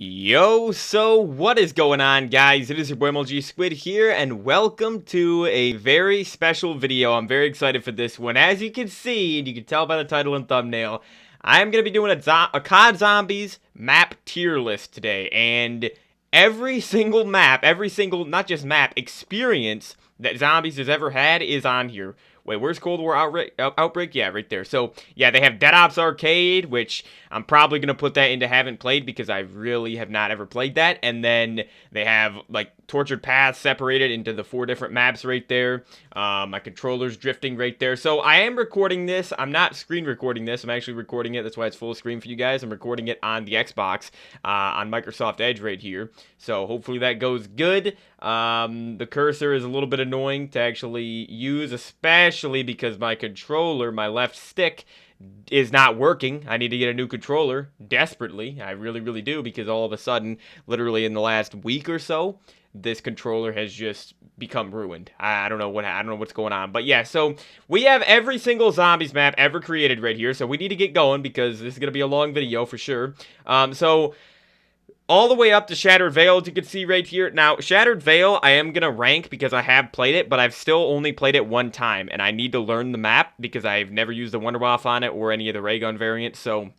Yo, so what is going on, guys? It is your boy MLG Squid here, and welcome to a very special video. I'm very excited for this one. As you can see, and you can tell by the title and thumbnail, I'm going to be doing a COD Zombies map tier list today, and every single map, not just map, experience that Zombies has ever had is on here. Wait, where's Cold War Outbreak? Yeah, right there. So, yeah, they have Dead Ops Arcade, which I'm probably going to put that into haven't played because I really have not ever played that. And then they have, like, Tortured Paths separated into the 4 different maps right there. My controller's drifting right there. So, I am recording this. I'm not screen recording this. I'm actually recording it. That's why it's full screen for you guys. I'm recording it on the Xbox, on Microsoft Edge right here. So, hopefully that goes good. The cursor is a little bit annoying to actually use, especially because my controller, my left stick, is not working. I need to get a new controller desperately. I really, really do, because all of a sudden, literally in the last week or so, this controller has just become ruined. I don't know what's going on. But yeah, so we have every single Zombies map ever created right here. So we need to get going because this is going to be a long video for sure. So all the way up to Shattered Veil, as you can see right here. Now, Shattered Veil, I am going to rank because I have played it, but I've still only played it one time, and I need to learn the map because I've never used the Wonderwaff on it or any of the ray gun variants, so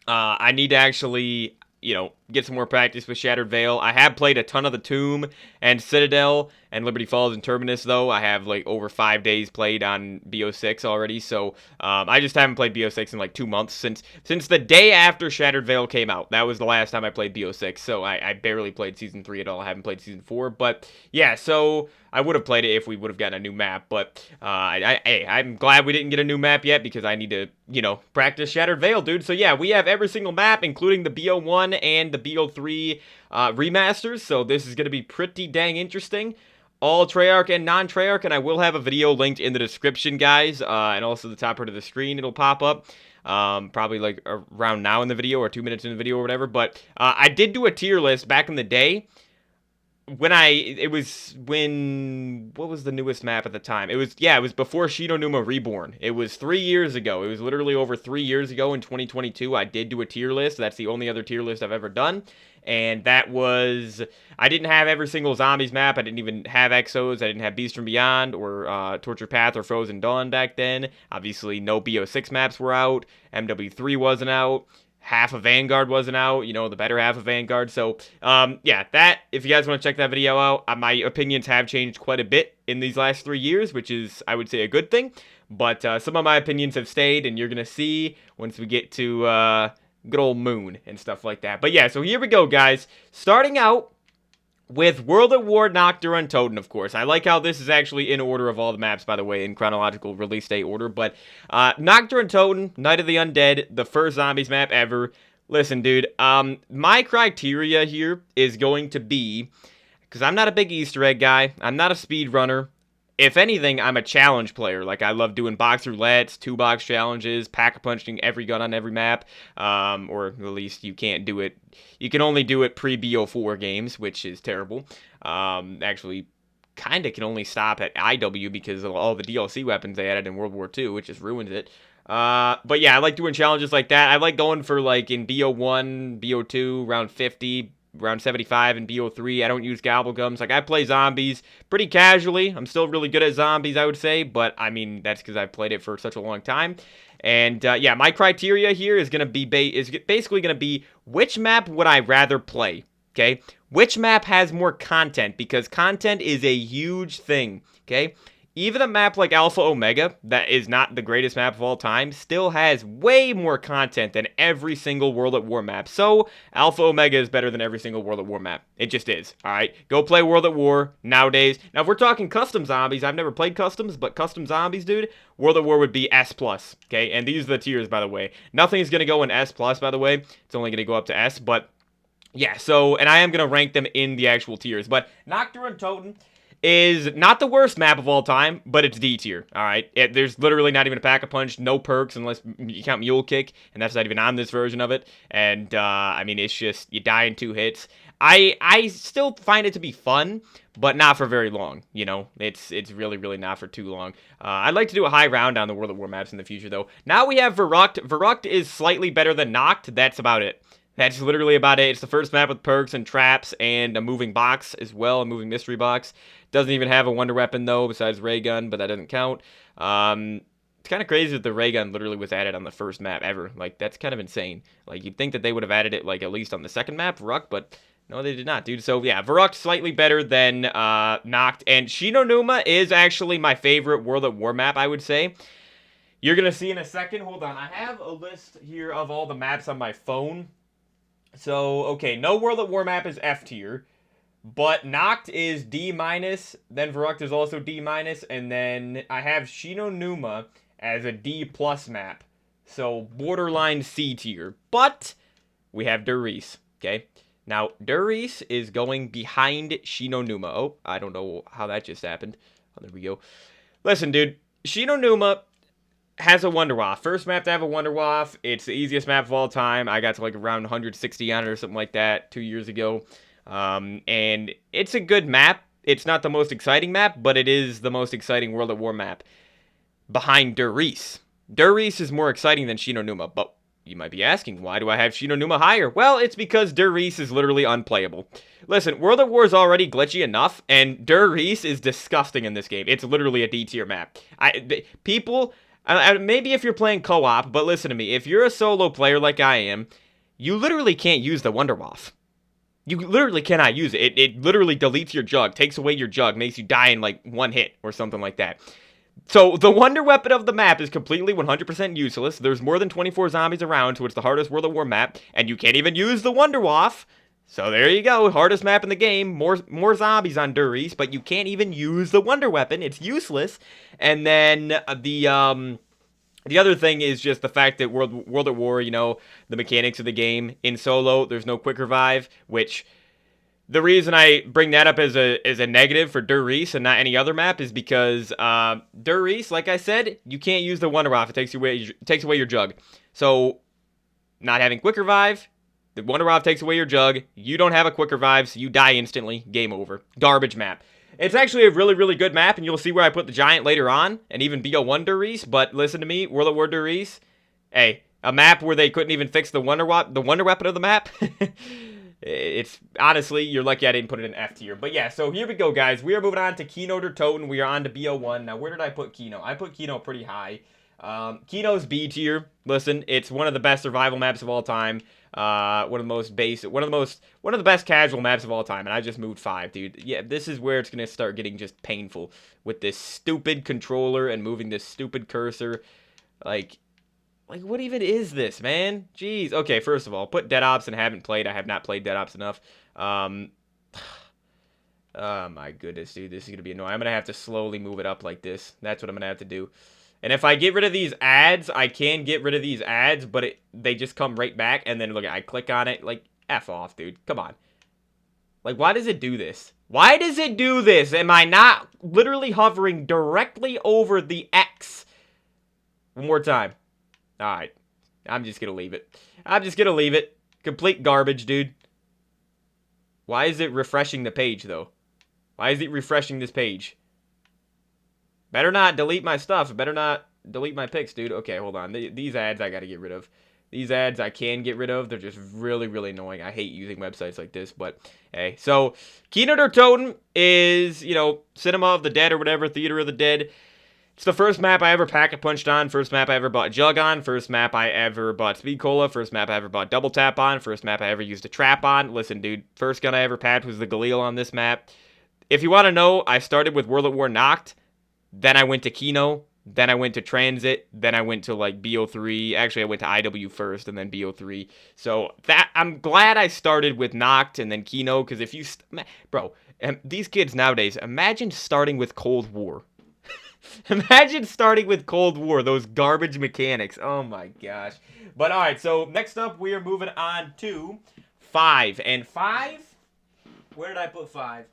I need to actually, get some more practice with Shattered Veil. I have played a ton of the Tomb and Citadel and Liberty Falls and Terminus, though. I have, like, over 5 days played on BO6 already, so I just haven't played BO6 in, like, 2 months since the day after Shattered Veil came out. That was the last time I played BO6, so I barely played Season 3 at all. I haven't played Season 4, but, yeah, so I would have played it if we would have gotten a new map, but I'm glad we didn't get a new map yet because I need to, practice Shattered Veil, dude. So, yeah, we have every single map, including the BO1 and the BO3 remasters, so this is going to be pretty dang interesting. All Treyarch and non-Treyarch, and I will have a video linked in the description, guys, and also the top part of the screen it'll pop up, probably like around now in the video, or 2 minutes in the video or whatever, but I did do a tier list back in the day, what was the newest map at the time? It was before Shinonuma Reborn. It was 3 years ago. It was literally over 3 years ago in 2022. I did do a tier list. That's the only other tier list I've ever done. And that was, I didn't have every single Zombies map. I didn't even have Exos. I didn't have Beast from Beyond or Torture Path or Frozen Dawn back then. Obviously, no BO6 maps were out. MW3 wasn't out. Half of Vanguard wasn't out, the better half of Vanguard. So, yeah, if you guys want to check that video out, my opinions have changed quite a bit in these last 3 years, which is, I would say, a good thing. But some of my opinions have stayed, and you're going to see once we get to good old Moon and stuff like that. But yeah, so here we go, guys. Starting out with World at War, Nocturne, and Toten, of course. I like how this is actually in order of all the maps, by the way, in chronological release date order. But Nocturne, Toten, Night of the Undead, the first Zombies map ever. Listen, dude, my criteria here is going to be, because I'm not a big Easter egg guy, I'm not a speedrunner. If anything, I'm a challenge player. Like, I love doing box roulettes, 2-box challenges, pack-a-punching every gun on every map, or at least you can't do it. You can only do it pre-BO4 games, which is terrible. Actually, kind of can only stop at IW because of all the DLC weapons they added in World War II, which just ruins it. But yeah, I like doing challenges like that. I like going for, like, in BO1, BO2, round 50, around 75 and BO3. I don't use Gobblegums. Like, I play Zombies pretty casually. I'm still really good at Zombies, I would say, but, I mean, that's because I've played it for such a long time. And, yeah, my criteria here is going to be, basically going to be, which map would I rather play, okay? Which map has more content, because content is a huge thing, okay? Even a map like Alpha Omega, that is not the greatest map of all time, still has way more content than every single World at War map. So, Alpha Omega is better than every single World at War map. It just is, alright? Go play World at War nowadays. Now, if we're talking custom zombies, I've never played customs, but custom zombies, dude, World at War would be S+, okay? And these are the tiers, by the way. Nothing is going to go in S+, by the way. It's only going to go up to S, but yeah, so, and I am going to rank them in the actual tiers. But Nocturne, Toten is not the worst map of all time, but it's D tier, alright? There's literally not even a pack-a-punch, no perks unless you count Mule Kick, and that's not even on this version of it. And, I mean, it's just, you die in 2 hits. I still find it to be fun, but not for very long, It's really, really not for too long. I'd like to do a high round on the World at War maps in the future, though. Now we have Verrucht. Verrucht is slightly better than Noct. That's about it. That's literally about it. It's the first map with perks and traps and a moving box as well, a moving mystery box. Doesn't even have a wonder weapon though, besides ray gun, but that doesn't count. It's kind of crazy that the ray gun literally was added on the first map ever. Like, that's kind of insane. Like, you'd think that they would have added it, like, at least on the second map, Varuk, but no, they did not, dude. So, yeah, Varuk slightly better than Noct. And Shinonuma is actually my favorite World at War map, I would say. You're going to see in a second. Hold on. I have a list here of all the maps on my phone. So, okay, no World at War map is F tier. But Noct is D-, then Varuk is also D-, and then I have Shinonuma as a D+ map. So, borderline C tier. But we have Der Riese, okay? Now, Der Riese is going behind Shinonuma. Oh, I don't know how that just happened. Oh, there we go. Listen, dude, Shinonuma has a Wonder Waff. First map to have a Wonder Waff. It's the easiest map of all time. I got to like around 160 on it or something like that 2 years ago. And it's a good map. It's not the most exciting map, but it is the most exciting World at War map behind Der Riese. Der Riese is more exciting than Shinonuma, but you might be asking, why do I have Shinonuma higher? Well, it's because Der Riese is literally unplayable. Listen, World at War is already glitchy enough, and Der Riese is disgusting in this game. It's literally a D tier map. People... maybe if you're playing co-op, but listen to me. If you're a solo player like I am, you literally can't use the Wonder Waff. You literally cannot use it. It literally deletes your jug, takes away your jug, makes you die in like one hit or something like that. So the wonder weapon of the map is completely 100% useless. There's more than 24 zombies around, so it's the hardest World at War map, and you can't even use the Wonder Waff. So there you go, hardest map in the game, more zombies on Der Riese, but you can't even use the wonder weapon. It's useless. And then the other thing is just the fact that World at War, you know, the mechanics of the game in solo, there's no quick revive, which the reason I bring that up as a negative for Der Riese and not any other map is because Der Riese, like I said, you can't use the Wonder Waff. It takes away your jug. So not having quick revive, the Wonder Waff takes away your jug. You don't have a quick revive, so you die instantly. Game over. Garbage map. It's actually a really, really good map, and you'll see where I put the Giant later on, and even BO1 Der Riese, but listen to me, World at War Der Riese, hey, a map where they couldn't even fix the wonder weapon of the map. It's, honestly, you're lucky I didn't put it in F tier. But yeah, so here we go, guys. We are moving on to Kino der Toten. We are on to BO1. Now, where did I put Kino? I put Kino pretty high. Kino's B tier. Listen, it's one of the best survival maps of all time. One of the best casual maps of all time, and I just moved 5, dude. Yeah, this is where it's gonna start getting just painful with this stupid controller and moving this stupid cursor. Like what even is this, man? Jeez. Okay, first of all, put Dead Ops and haven't played. I have not played Dead Ops enough. Oh my goodness, dude, this is gonna be annoying. I'm gonna have to slowly move it up like this. That's what I'm gonna have to do. And if I get rid of these ads, I can get rid of these ads, but they just come right back. And then, look, I click on it. Like, F off, dude. Come on. Like, why does it do this? Why does it do this? Am I not literally hovering directly over the X? One more time. All right. I'm just going to leave it. I'm just going to leave it. Complete garbage, dude. Why is it refreshing the page, though? Why is it refreshing this page? Better not delete my stuff. Better not delete my pics, dude. Okay, hold on. These ads I gotta get rid of. These ads I can get rid of. They're just really, really annoying. I hate using websites like this, but hey. So, Kino der Toten is, you know, Cinema of the Dead or whatever, Theater of the Dead. It's the first map I ever pack-a-punched on, first map I ever bought Jug on, first map I ever bought Speed Cola, first map I ever bought Double Tap on, first map I ever used a trap on. Listen, dude, first gun I ever packed was the Galil on this map. If you want to know, I started with World at War Noct. Then I went to Kino, then I went to Transit, then I went to like BO3. Actually, I went to IW first and then BO3. So that I'm glad I started with Noct and then Kino, because if you, bro, these kids nowadays, imagine starting with Cold War. Imagine starting with Cold War, those garbage mechanics. Oh my gosh. But all right, so next up we are moving on to 5. And 5, where did I put 5?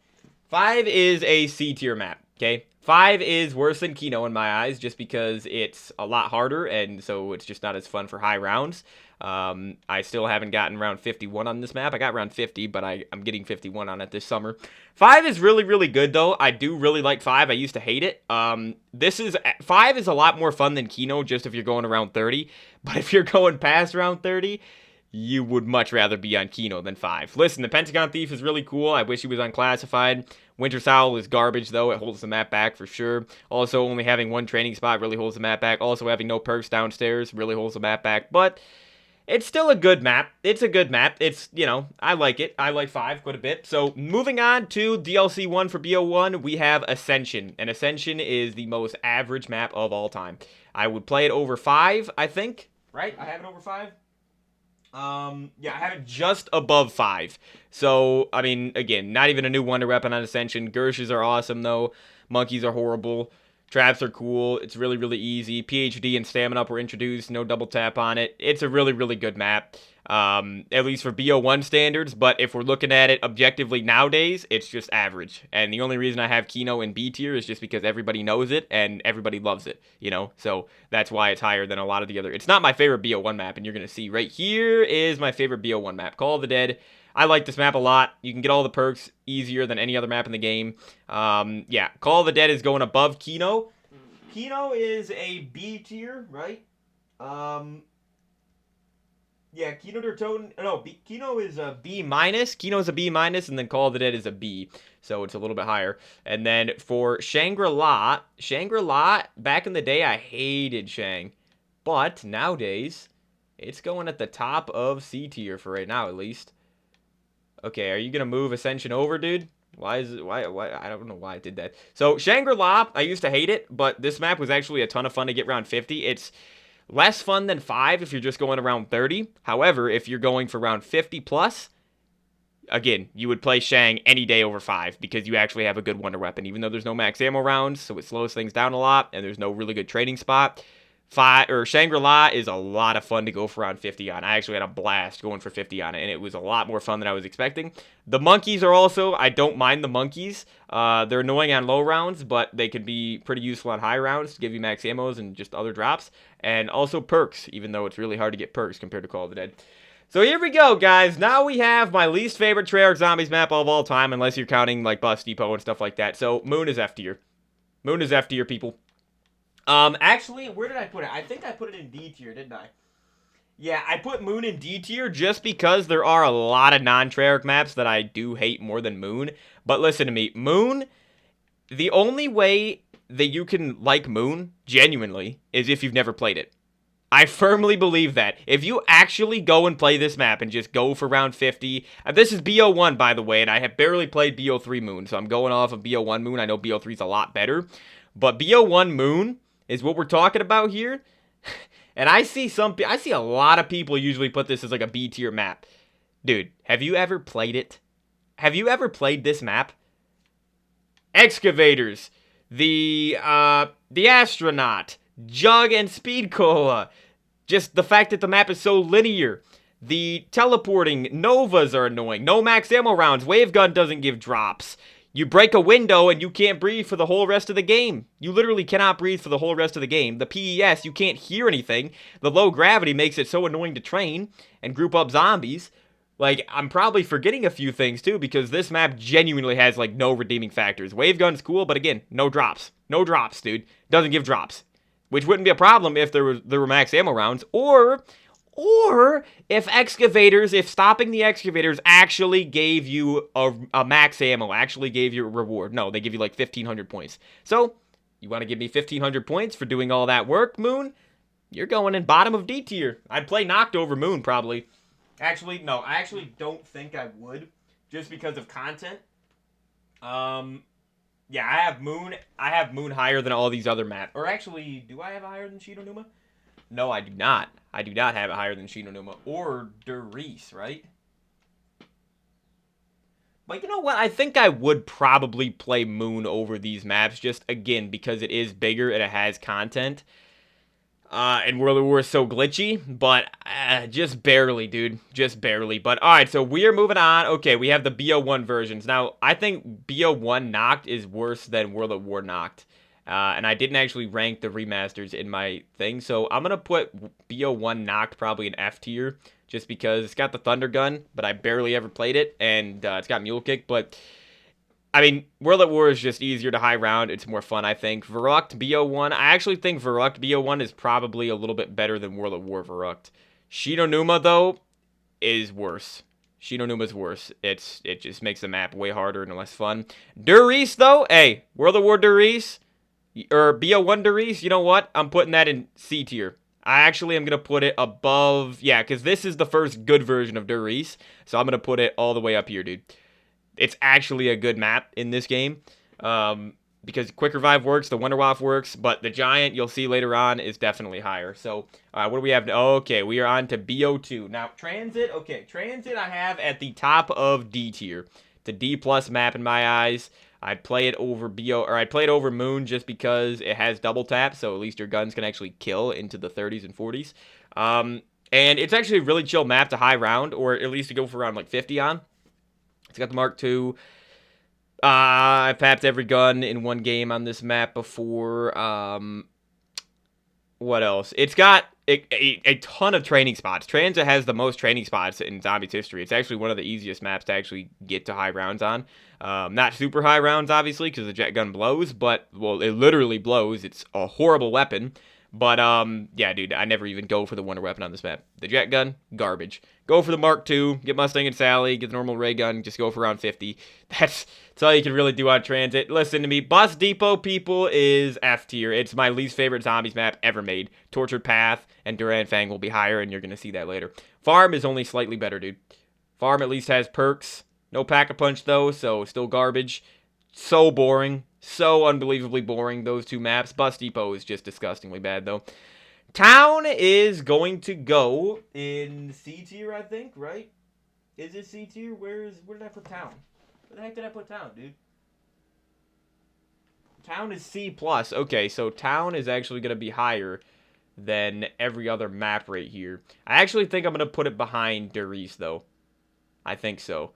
5 is a C tier map, okay? 5 is worse than Kino in my eyes, just because it's a lot harder, and so it's just not as fun for high rounds. I still haven't gotten round 51 on this map. I got round 50, but I'm getting 51 on it this summer. 5 is really, really good, though. I do really like 5. I used to hate it. 5 is a lot more fun than Kino, just if you're going around 30. But if you're going past round 30, you would much rather be on Kino than 5. Listen, the Pentagon Thief is really cool. I wish he was unclassified. Winter's Howl is garbage, though. It holds the map back for sure. Also, only having one training spot really holds the map back. Also, having no perks downstairs really holds the map back. But it's still a good map. It's a good map. It's, you know, I like it. I like 5 quite a bit. So, moving on to DLC 1 for BO1, we have Ascension. And Ascension is the most average map of all time. I would play it over 5, I think. Right? I have it over 5? Yeah, I have it just above 5. So, I mean, again, not even a new wonder weapon on Ascension. Gershes are awesome, though. Monkeys are horrible. Traps are cool. It's really, really easy. PhD and Stamina Up were introduced. No double tap on it. It's a really, really good map. At least for BO1 standards. But if we're looking at it objectively nowadays, it's just average. And the only reason I have Kino in B tier is just because everybody knows it and everybody loves it, you know? So that's why it's higher than a lot of the other. It's not my favorite BO1 map, and you're going to see right here is my favorite BO1 map. Call of the Dead. I like this map a lot. You can get all the perks easier than any other map in the game. Yeah, Call of the Dead is going above Kino. Kino is a B tier, right? Yeah, Kino Kino is a B minus. Kino is a B minus, and then Call of the Dead is a B. So it's a little bit higher. And then for Shangri-La, back in the day, I hated Shang. But nowadays, it's going at the top of C tier for right now, at least. Okay, are you gonna move Ascension over, dude? Why is it? Why? I don't know why I did that. So Shangri-La, I used to hate it, but this map was actually a ton of fun to get around 50. It's less fun than 5 if you're just going around 30. However, if you're going for around 50 plus, again, you would play Shang any day over 5 because you actually have a good wonder weapon, even though there's no max ammo rounds, so it slows things down a lot, and there's no really good trading spot. Shangri-La is a lot of fun to go for around 50 on. I actually had a blast going for 50 on it, and it was a lot more fun than I was expecting. The monkeys are also, I don't mind the monkeys. They're annoying on low rounds, but they can be pretty useful on high rounds to give you max ammos and just other drops. And also perks, even though it's really hard to get perks compared to Call of the Dead. So here we go, guys. Now we have my least favorite Treyarch Zombies map of all time, unless you're counting like Bus Depot and stuff like that. So Moon is F tier. Moon is F tier, people. Actually, where did I put it? I think I put it in D tier, didn't I? Yeah, I put Moon in D tier just because there are a lot of non-Treyarch maps that I do hate more than Moon. But listen to me, Moon, the only way that you can like Moon, genuinely, is if you've never played it. I firmly believe that. If you actually go and play this map and just go for round 50, this is BO1, by the way, and I have barely played BO3 Moon, so I'm going off of BO1 Moon. I know BO3 is a lot better, but BO1 Moon is what we're talking about here. And I see a lot of people usually put this as like a B tier map. Dude, have you ever played it? Have you ever played this map? Excavators, the astronaut, Jug and Speed Cola. Just the fact that the map is so linear. The teleporting Novas are annoying. No max ammo rounds. Wave gun doesn't give drops. You break a window and you can't breathe for the whole rest of the game. You literally cannot breathe for the whole rest of the game. The PES, you can't hear anything. The low gravity makes it so annoying to train and group up zombies. Like, I'm probably forgetting a few things too because this map genuinely has like no redeeming factors. Wave gun's cool, but again, no drops. No drops, dude. Doesn't give drops. Which wouldn't be a problem if there were max ammo rounds, or if stopping the excavators actually gave you a max ammo, actually gave you a reward. No, they give you like 1,500 points. So, you want to give me 1,500 points for doing all that work, Moon? You're going in bottom of D tier. I'd play Knocked over Moon, probably. Actually, no, I actually don't think I would, just because of content. Yeah, I have Moon higher than all these other maps. Or actually, do I have it higher than Shinonuma? No, I do not. I do not have it higher than Shinonuma or Derice, right? But you know what? I think I would probably play Moon over these maps, just again, because it is bigger and it has content. And World of War is so glitchy, but just barely, dude. Just barely. But alright, so we are moving on. Okay, we have the BO1 versions. Now, I think BO1 Knocked is worse than World of War Knocked. And I didn't actually rank the remasters in my thing, so I'm going to put BO1 Knocked probably in F tier, just because it's got the Thunder Gun, but I barely ever played it, and it's got Mule Kick, but I mean, World at War is just easier to high round. It's more fun, I think. Verrucht BO1. I actually think Verrucht BO1 is probably a little bit better than World at War Verrucht. Shinonuma, though, is worse. Shinonuma's worse. It just makes the map way harder and less fun. Durice, though, hey, World of War Durice, or BO1 Durice, you know what? I'm putting that in C tier. I actually am going to put it above, yeah, because this is the first good version of Durice, so I'm going to put it all the way up here, dude. It's actually a good map in this game. Because Quick Revive works, the Wonder Waff works, but the Giant, you'll see later on, is definitely higher. So, what do we have? Okay, we are on to BO2. Now, Transit, okay, Transit I have at the top of D tier. It's a D plus map in my eyes. I'd play it over I'd play it over Moon just because it has double tap, so at least your guns can actually kill into the 30s and 40s. And it's actually a really chill map to high round, or at least to go for around like 50 on. It's got the Mark II. I've papped every gun in one game on this map before. What else? It's got a ton of training spots. Transit has the most training spots in Zombies history. It's actually one of the easiest maps to actually get to high rounds on. Not super high rounds, obviously, because the jet gun blows, but, well, it literally blows. It's a horrible weapon. But, yeah, dude, I never even go for the wonder weapon on this map. The jet gun, garbage. Go for the Mark II, get Mustang and Sally, get the normal ray gun, just go for around 50. That's all you can really do on Transit. Listen to me, Bus Depot, people, is F tier. It's my least favorite Zombies map ever made. Tortured Path and Duran Fang will be higher, and you're going to see that later. Farm is only slightly better, dude. Farm at least has perks. No Pack-a-Punch, though, so still garbage. So boring. So unbelievably boring, those two maps. Bus Depot is just disgustingly bad, though. Town is going to go in C tier, I think, right? Is it C tier? Where did I put Town? Where the heck did I put Town, dude? Town is C+. Okay, so Town is actually going to be higher than every other map right here. I actually think I'm going to put it behind Durice, though. I think so.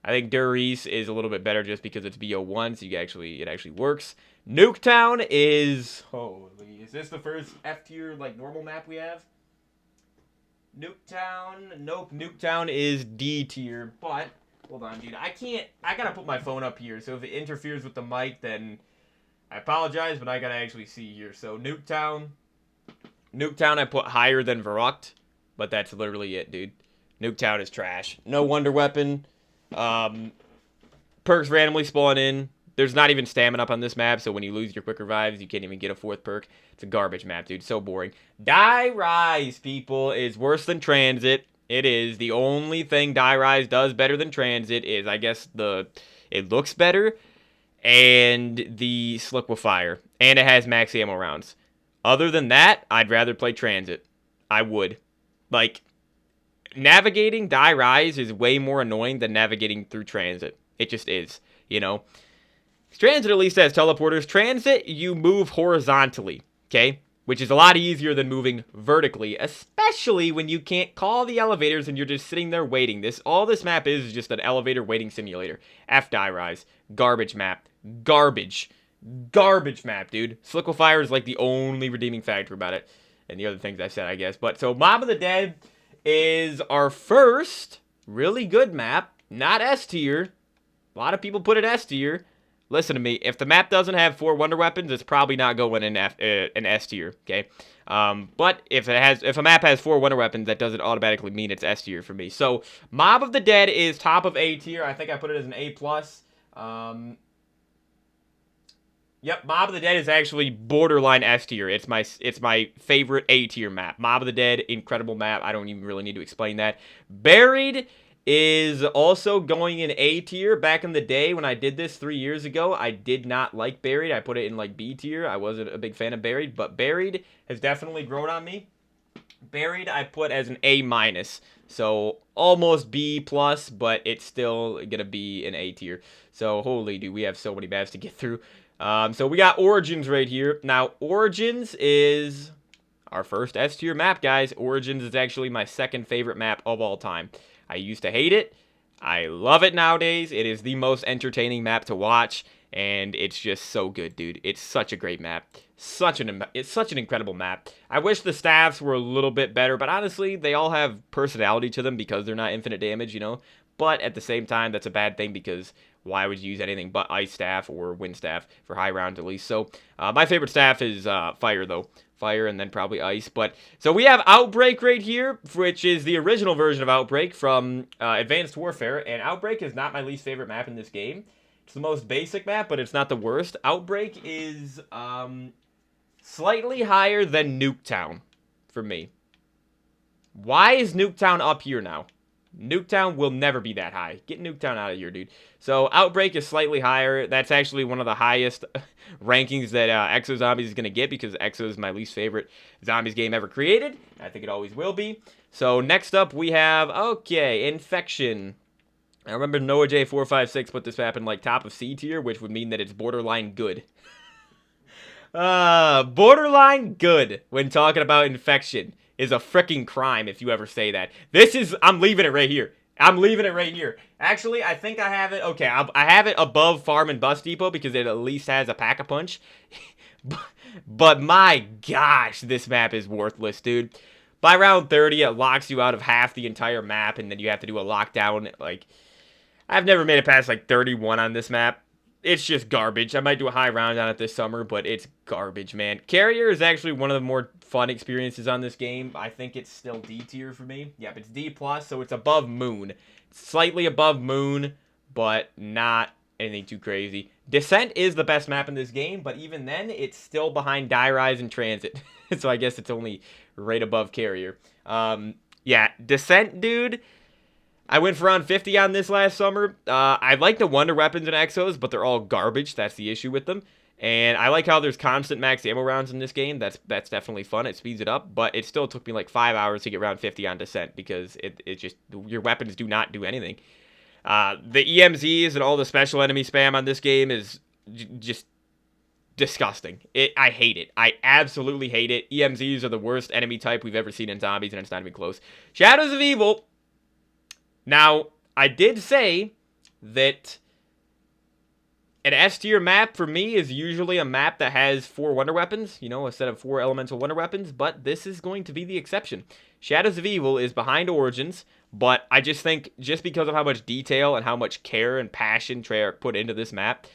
I think Durice is a little bit better just because it's BO1, so it actually works. Nuketown is... Holy, is this the first F tier, like, normal map we have? Nuketown, nope, Nuketown is D tier, but... Hold on, dude, I gotta put my phone up here, so if it interferes with the mic, then... I apologize, but I gotta actually see here. So, Nuketown I put higher than Verrucht, but that's literally it, dude. Nuketown is trash. No wonder weapon. Perks randomly spawn in. There's not even stamina up on this map, so when you lose your quick revives, you can't even get a fourth perk. It's a garbage map, dude. So boring. Die Rise, people, is worse than Transit. It is. The only thing Die Rise does better than Transit is, I guess, it looks better, and the Sliquifier. And it has max ammo rounds. Other than that, I'd rather play Transit. I would. Like... Navigating Die Rise is way more annoying than navigating through Transit. It just is, you know. Transit at least has teleporters. Transit, you move horizontally, okay? Which is a lot easier than moving vertically, especially when you can't call the elevators and you're just sitting there waiting. All this map is just an elevator waiting simulator. F Die Rise. Garbage map. Garbage map, dude. Sliquifier is like the only redeeming factor about it. And the other things I said, I guess. But so Mob of the Dead is our first really good map. Not S tier. A lot of people put it S tier. Listen to me. If the map doesn't have 4 wonder weapons, it's probably not going in S tier. Okay. But if a map has 4 wonder weapons, that doesn't automatically mean it's S tier for me. So Mob of the Dead is top of A tier. I think I put it as an A+. Yep, Mob of the Dead is actually borderline S tier. It's my favorite A tier map. Mob of the Dead, incredible map. I don't even really need to explain that. Buried is also going in A tier. Back in the day when I did this 3 years ago, I did not like Buried. I put it in like B tier. I wasn't a big fan of Buried, but Buried has definitely grown on me. Buried I put as an A-. So almost B+, but it's still gonna be an A tier. So holy dude, we have so many maps to get through. So we got Origins right here. Now, Origins is our first S tier map, guys. Origins is actually my second favorite map of all time. I used to hate it. I love it nowadays. It is the most entertaining map to watch, and it's just so good, dude. It's such a great map. It's such an incredible map. I wish the staffs were a little bit better, but honestly, they all have personality to them because they're not infinite damage, you know? but at the same time, that's a bad thing because why would you use anything but ice staff or wind staff for high rounds at least? So my favorite staff is fire though. Fire and then probably ice. But so we have Outbreak right here, which is the original version of Outbreak from Advanced Warfare. And Outbreak is not my least favorite map in this game. It's the most basic map, but it's not the worst. Outbreak is slightly higher than Nuketown for me. Why is Nuketown up here now? Nuketown will never be that high. Get Nuketown out of here, dude. So Outbreak is slightly higher. That's actually one of the highest rankings that Exo Zombies is going to get because Exo is my least favorite Zombies game ever created. I think it always will be. So next up we have, okay, Infection. I remember Noah J456 put this map in like top of C tier, which would mean that it's borderline good. Borderline good when talking about Infection is a freaking crime if you ever say that. I'm leaving it right here. I'm leaving it right here. Actually, I think I have it. Okay, I have it above Farm and Bus Depot because it at least has a Pack-a-Punch. But my gosh, this map is worthless, dude. By round 30, it locks you out of half the entire map, and then you have to do a lockdown. Like, I've never made it past like 31 on this map. It's just garbage. I might do a high round on it this summer, but it's garbage, man. Carrier is actually one of the more fun experiences on this game. I think it's still D tier for me. Yep, it's D+, so it's above Moon. Slightly above Moon, but not anything too crazy. Descent is the best map in this game, but even then, it's still behind Die Rise and Transit. So I guess it's only right above Carrier. Yeah, Descent, dude. I went for around 50 on this last summer. I like the Wonder Weapons and Exos, but they're all garbage. That's the issue with them. And I like how there's constant max ammo rounds in this game. That's definitely fun. It speeds it up, but it still took me like 5 hours to get around 50 on Descent because it just, your weapons do not do anything. The EMZs and all the special enemy spam on this game is just disgusting. I hate it. I absolutely hate it. EMZs are the worst enemy type we've ever seen in Zombies, and it's not even close. Shadows of Evil. Now, I did say that an S tier map for me is usually a map that has 4 wonder weapons, you know, a set of 4 elemental wonder weapons, but this is going to be the exception. Shadows of Evil is behind Origins, but I just think just because of how much detail and how much care and passion Treyarch put into this map,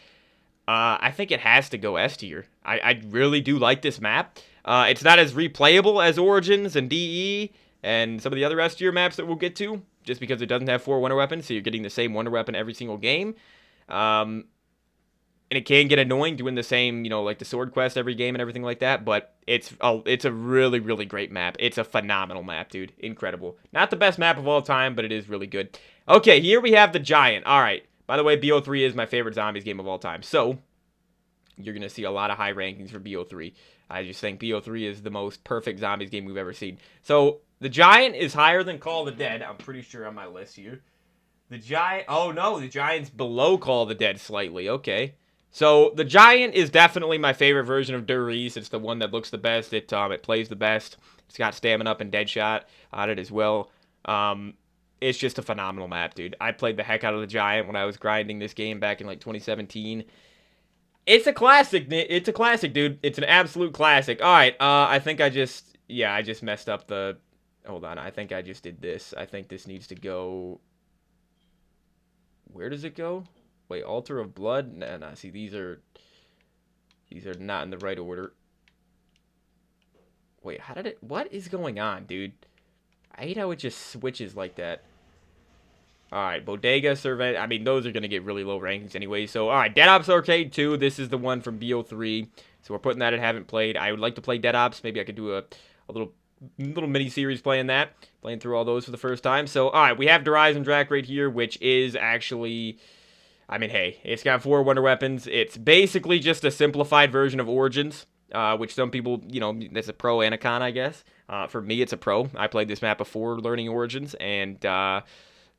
I think it has to go S tier. I really do like this map. It's not as replayable as Origins and DE and some of the other S tier maps that we'll get to, just because it doesn't have 4 wonder weapons, so you're getting the same wonder weapon every single game. And it can get annoying doing the same, you know, like the sword quest every game and everything like that, but it's a really, really great map. It's a phenomenal map, dude. Incredible. Not the best map of all time, but it is really good. Okay, here we have the Giant. All right. By the way, BO3 is my favorite Zombies game of all time, so you're going to see a lot of high rankings for BO3. I just think BO3 is the most perfect Zombies game we've ever seen. So, the Giant is higher than Call of the Dead. I'm pretty sure on my list here. The Giant... Oh, no. The Giant's below Call of the Dead slightly. Okay. So, the Giant is definitely my favorite version of Der Riese. It's the one that looks the best. It plays the best. It's got Stamina Up and Deadshot on it as well. It's just a phenomenal map, dude. I played the heck out of the Giant when I was grinding this game back in, like, 2017. It's a classic. It's a classic, dude. It's an absolute classic. All right. I think I just... Yeah, I just messed up the... Hold on, I think I just did this. I think this needs to go... Where does it go? Wait, Altar of Blood? Nah, see, these are not in the right order. Wait, how did it... What is going on, dude? I hate how it just switches like that. Alright, Bodega, Survey... I mean, those are going to get really low rankings anyway. So, alright, Dead Ops Arcade 2. This is the one from BO3. So, we're putting that in Haven't Played. I would like to play Dead Ops. Maybe I could do a little mini-series playing through all those for the first time. So, alright, we have Horizon Drac right here, which is actually... I mean, hey, it's got 4 wonder weapons. It's basically just a simplified version of Origins, which some people, you know, that's a pro and a con, I guess. For me, it's a pro. I played this map before learning Origins, and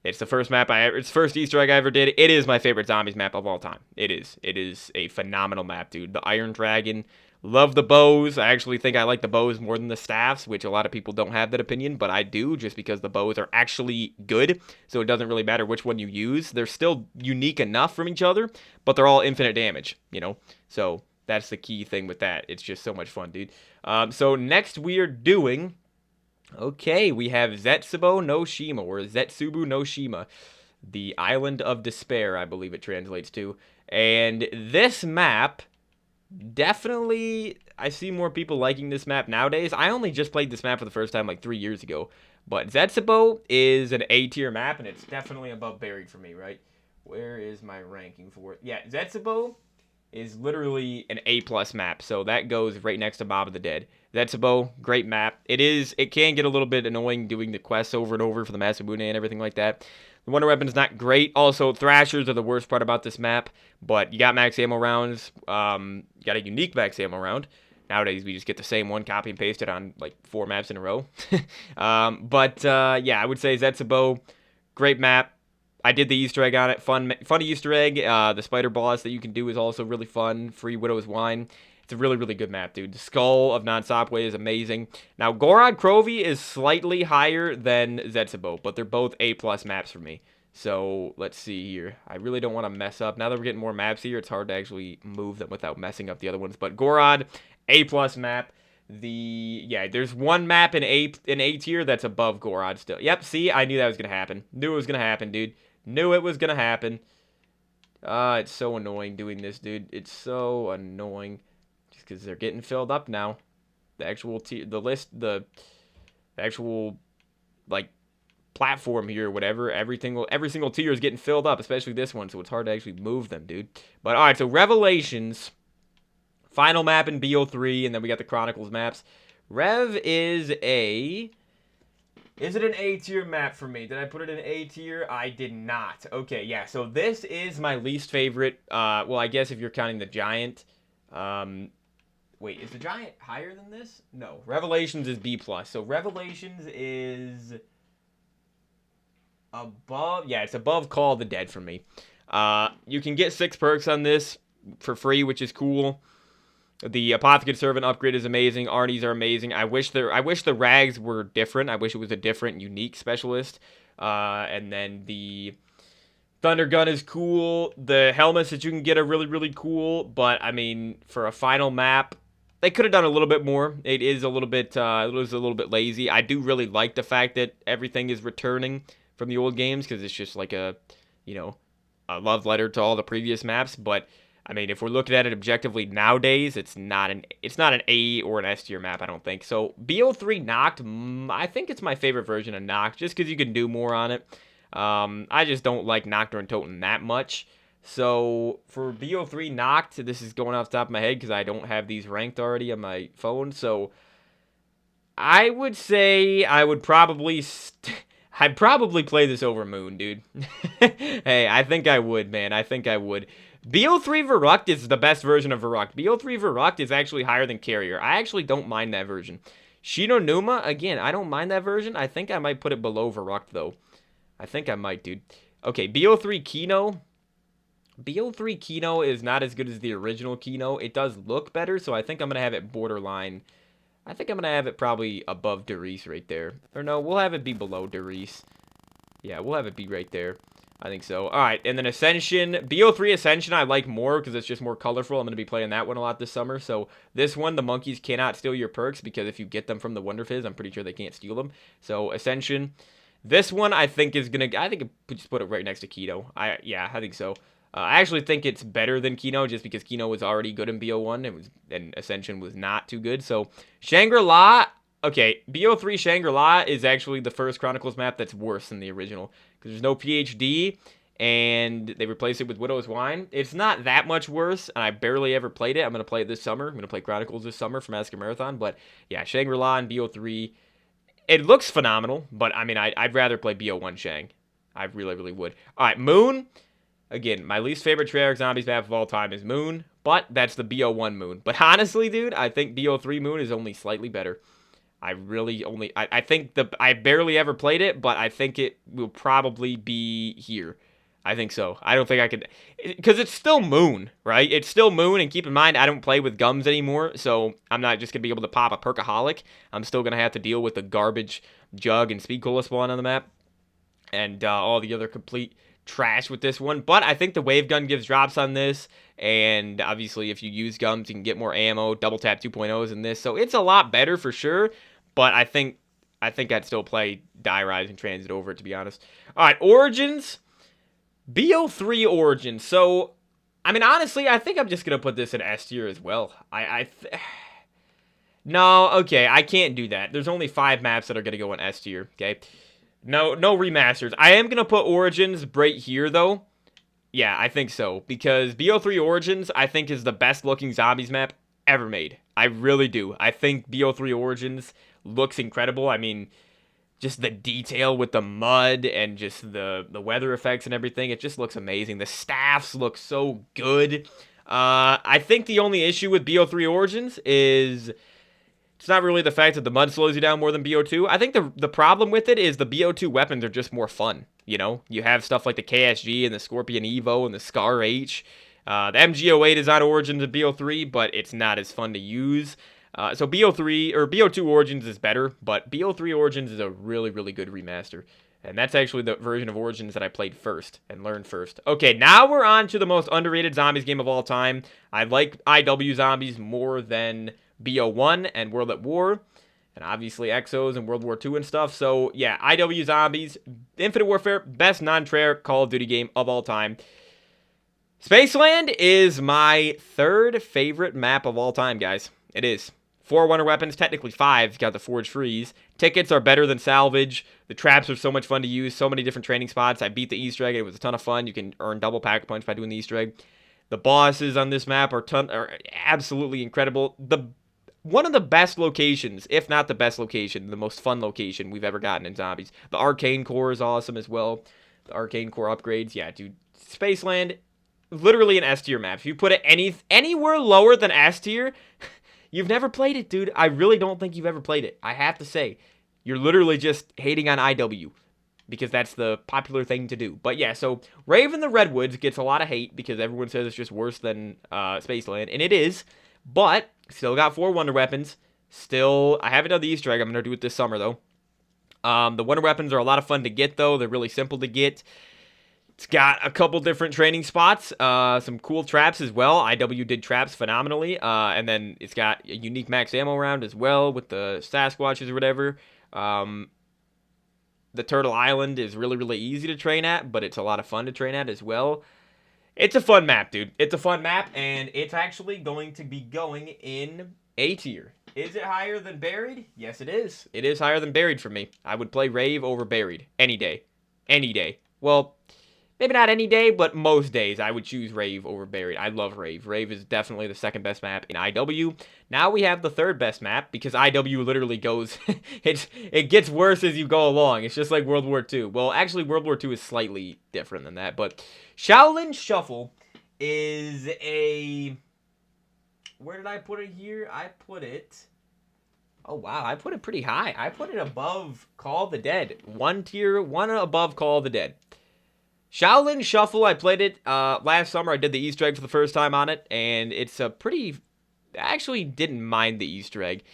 it's the first map it's the first Easter egg I ever did. It is my favorite Zombies map of all time. It is. It is a phenomenal map, dude. The Iron Dragon. Love the bows. I actually think I like the bows more than the staffs, which a lot of people don't have that opinion, but I do, just because the bows are actually good, so it doesn't really matter which one you use. They're still unique enough from each other, but they're all infinite damage, you know? So that's the key thing with that. It's just so much fun, dude. So next we are doing... Okay, we have Zetsubo no Shima, or Zetsubu no Shima. The Island of Despair, I believe it translates to. And this map, definitely, I see more people liking this map nowadays. I only just played this map for the first time like 3 years ago. But Zetsubo is an A tier map, and it's definitely above Buried for me, right? Where is my ranking for it? Yeah, Zetsubo is literally an A plus map, so that goes right next to Mob of the Dead. Zetsubo, great map. It can get a little bit annoying doing the quests over and over for the Masabune and everything like that. The Wonder Weapon is not great. Also, Thrashers are the worst part about this map, but you got max ammo rounds. You got a unique max ammo round. Nowadays, we just get the same one, copy and paste it on like 4 maps in a row. Yeah, I would say Zetsubo, great map. I did the Easter egg on it. Fun Easter egg. The spider boss that you can do is also really fun. Free Widow's Wine. It's a really, really good map, dude. The Skull of Non-Stopway is amazing. Now, Gorod Krovi is slightly higher than Zetsubo, but they're both A-plus maps for me. So, let's see here. I really don't want to mess up. Now that we're getting more maps here, it's hard to actually move them without messing up the other ones. But Gorod, A-plus map. There's one map in A tier that's above Gorod still. Yep, see, I knew that was gonna happen. Knew it was gonna happen, dude. Knew it was gonna happen. It's so annoying doing this, dude. It's so annoying. Just because they're getting filled up now. The actual the actual, like, platform here or whatever, every single tier is getting filled up, especially this one, so it's hard to actually move them, dude. But, alright, so Revelations. Final map in BO3, and then we got the Chronicles maps. Rev is a... Is it an A tier map for me? Did I put it in A tier? I did not. Okay, yeah, so this is my least favorite. Well, I guess if you're counting the Giant. Wait, is the Giant higher than this? No. Revelations is B+. So Revelations is above... Yeah, it's above Call of the Dead for me. You can get 6 perks on this for free, which is cool. The Apothecary Servant upgrade is amazing. Arnie's are amazing. I wish the rags were different. I wish it was a different, unique specialist. And then the Thunder Gun is cool. The helmets that you can get are really, really cool. But, I mean, for a final map, they could have done a little bit more. It was a little bit lazy. I do really like the fact that everything is returning from the old games, because it's just like a love letter to all the previous maps. But I mean, if we're looking at it objectively nowadays, it's not an A or an S tier map, I don't think. So BO3 Knocked, I think it's my favorite version of Knocked, just because you can do more on it. I just don't like Nocturne Totem that much. So for BO3 Knocked, this is going off the top of my head because I don't have these ranked already on my phone. So I would say I would probably... I'd probably play this over Moon, dude. Hey, I think I would, man. I think I would. BO3 Verruct is the best version of Verruct. BO3 Verruct is actually higher than Carrier. I actually don't mind that version. Shinonuma, again, I don't mind that version. I think I might put it below Verruct, though. I think I might, dude. Okay, BO3 Kino. BO3 Kino is not as good as the original Kino. It does look better, so I think I'm going to have it borderline. I think I'm going to have it probably above Derice right there. Or no, we'll have it be below Derice. Yeah, we'll have it be right there. I think so. Alright, and then Ascension. BO3 Ascension I like more because it's just more colorful. I'm going to be playing that one a lot this summer. So this one, the monkeys cannot steal your perks because if you get them from the Wonder Fizz, I'm pretty sure they can't steal them. So Ascension. This one I think is going to... I think I just put it right next to Keto. Yeah, I think so. I actually think it's better than Kino just because Kino was already good in BO1 and Ascension was not too good. So Shangri-La, okay, BO3 Shangri-La is actually the first Chronicles map that's worse than the original because there's no PhD and they replaced it with Widow's Wine. It's not that much worse, and I barely ever played it. I'm going to play it this summer. I'm going to play Chronicles this summer for Massacre Marathon, but yeah, Shangri-La and BO3, it looks phenomenal, but I mean, I'd rather play BO1 Shang. I really, really would. All right, Moon. Again, my least favorite Treyarch Zombies map of all time is Moon, but that's the BO1 Moon. But honestly, dude, I think BO3 Moon is only slightly better. I think I barely ever played it, but I think it will probably be here. I think so. I don't think I could, because it's still Moon, right? It's still Moon, and keep in mind, I don't play with gums anymore, so I'm not just going to be able to pop a Perkaholic. I'm still going to have to deal with the garbage Jug and Speed Cola spawn on the map, and all the other complete trash with this one. But I think the wave gun gives drops on this, and obviously if you use gums you can get more ammo. Double tap 2.0s in this, so it's a lot better for sure. But I think I'd still play Die Rise and Transit over it, to be honest. All right, Origins. BO3 Origins. So, I mean, honestly, I think I'm just gonna put this in S tier as well. No, okay, I can't do that. There's only 5 maps that are gonna go in S tier. Okay, no remasters. I am gonna put Origins right here though. Yeah, I think so because BO3 Origins I think is the best looking zombies map ever made. I really do. I think BO3 Origins looks incredible. I mean, just the detail with the mud and just the weather effects and everything. It just looks amazing. The staffs look so good. I think the only issue with BO3 Origins is it's not really the fact that the mud slows you down more than BO2. I think the problem with it is the BO2 weapons are just more fun. You know, you have stuff like the KSG and the Scorpion Evo and the Scar H. The MG08 is on Origins of BO3, but it's not as fun to use. So BO3 or BO2 Origins is better, but BO3 Origins is a really, really good remaster. And that's actually the version of Origins that I played first and learned first. Okay, now we're on to the most underrated zombies game of all time. I like IW Zombies more than BO1 and World at War. And obviously Exos and World War II and stuff. So yeah, IW Zombies, Infinite Warfare, best non-Treyarch Call of Duty game of all time. Spaceland is my 3rd favorite map of all time, guys. It is. 4 wonder weapons, technically 5, you got the Forge Freeze. Tickets are better than salvage. The traps are so much fun to use, so many different training spots. I beat the Easter egg, it was a ton of fun. You can earn double pack punch by doing the Easter egg. The bosses on this map are absolutely incredible. One of the best locations, if not the best location, the most fun location we've ever gotten in Zombies. The Arcane Core is awesome as well. The Arcane Core upgrades, yeah, dude. Spaceland, literally an S tier map. If you put it anywhere lower than S tier, you've never played it, dude. I really don't think you've ever played it. I have to say, you're literally just hating on IW because that's the popular thing to do. But yeah, so Raven the Redwoods gets a lot of hate because everyone says it's just worse than Spaceland, and it is. But still got 4 wonder weapons. Still, I haven't done the Easter egg. I'm gonna do it this summer though. The wonder weapons are a lot of fun to get though. They're really simple to get. It's got a couple different training spots, some cool traps as well. IW did traps phenomenally, and then it's got a unique max ammo round as well with the Sasquatches or whatever. The Turtle Island is really, really easy to train at, but it's a lot of fun to train at as well. It's a fun map, dude. It's a fun map, and it's actually going to be going in A tier. Is it higher than Buried? Yes, it is. It is higher than Buried for me. I would play Rave over Buried any day. Any day. Well, maybe not any day, but most days I would choose Rave over Buried. I love Rave. Rave is definitely the 2nd best map in IW. Now we have the 3rd best map because IW literally goes... it gets worse as you go along. It's just like World War II. Well, actually, World War II is slightly different than that, but Shaolin Shuffle is a... Where did I put it here? I put it... Oh, wow. I put it pretty high. I put it above Call of the Dead. 1 tier, 1 above Call of the Dead. Shaolin Shuffle, I played it last summer. I did the Easter egg for the first time on it, and it's a pretty... I actually didn't mind the Easter egg.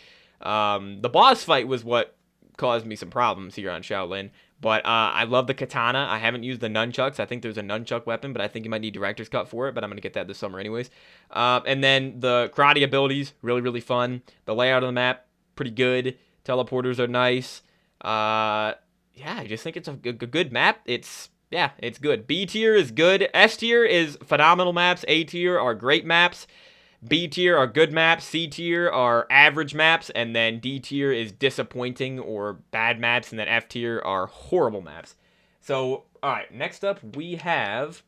The boss fight was what caused me some problems here on Shaolin, but I love the katana. I haven't used the nunchucks. I think there's a nunchuck weapon, but I think you might need director's cut for it, but I'm going to get that this summer anyways. And then the karate abilities, really, really fun. The layout of the map, pretty good. Teleporters are nice. Yeah, I just think it's a good map. Yeah, it's good. B tier is good. S tier is phenomenal maps. A tier are great maps. B tier are good maps. C tier are average maps. And then D tier is disappointing or bad maps. And then F tier are horrible maps. So, alright, next up we have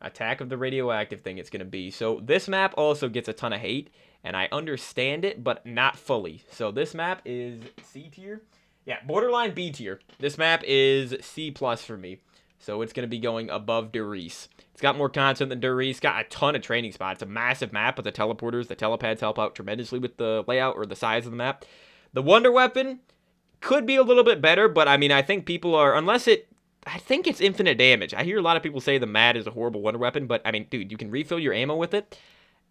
Attack of the Radioactive thing it's going to be. So, this map also gets a ton of hate. And I understand it, but not fully. So, this map is C tier. Yeah, borderline B tier. This map is C plus for me. So it's going to be going above Durice. It's got more content than Durice. Got a ton of training spots. A massive map with the teleporters. The telepads help out tremendously with the layout or the size of the map. The Wonder Weapon could be a little bit better, but I mean, I think people are, I think it's infinite damage. I hear a lot of people say the MAD is a horrible Wonder Weapon, but I mean, dude, you can refill your ammo with it,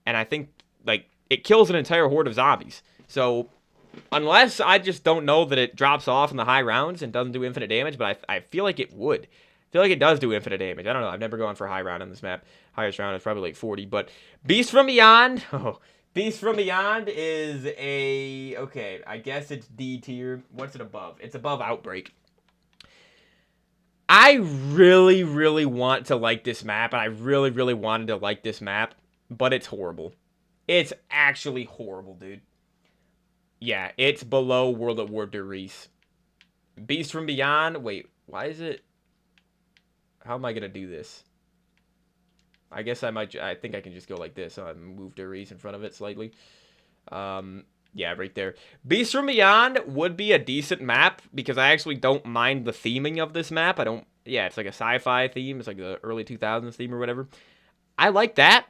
and I think, like, it kills an entire horde of zombies. So, unless I just don't know that it drops off in the high rounds and doesn't do infinite damage, but I feel like it would. I feel like it does do infinite damage. I don't know. I've never gone for a high round on this map. Highest round is probably like 40. But Beast from Beyond. Oh, Beast from Beyond is a... Okay, I guess it's D tier. What's it above? It's above Outbreak. I really, really want to like this map, and I really, really wanted to like this map, but it's horrible. It's actually horrible, dude. Yeah, it's below World at War Reese. Beast from Beyond. Wait, why is it? How am I gonna do this? I guess I might. I think I can just go like this. Move Reese in front of it slightly. Yeah, right there. Beast from Beyond would be a decent map because I actually don't mind the theming of this map. I don't. Yeah, it's like a sci-fi theme. It's like the early 2000s theme or whatever. I like that.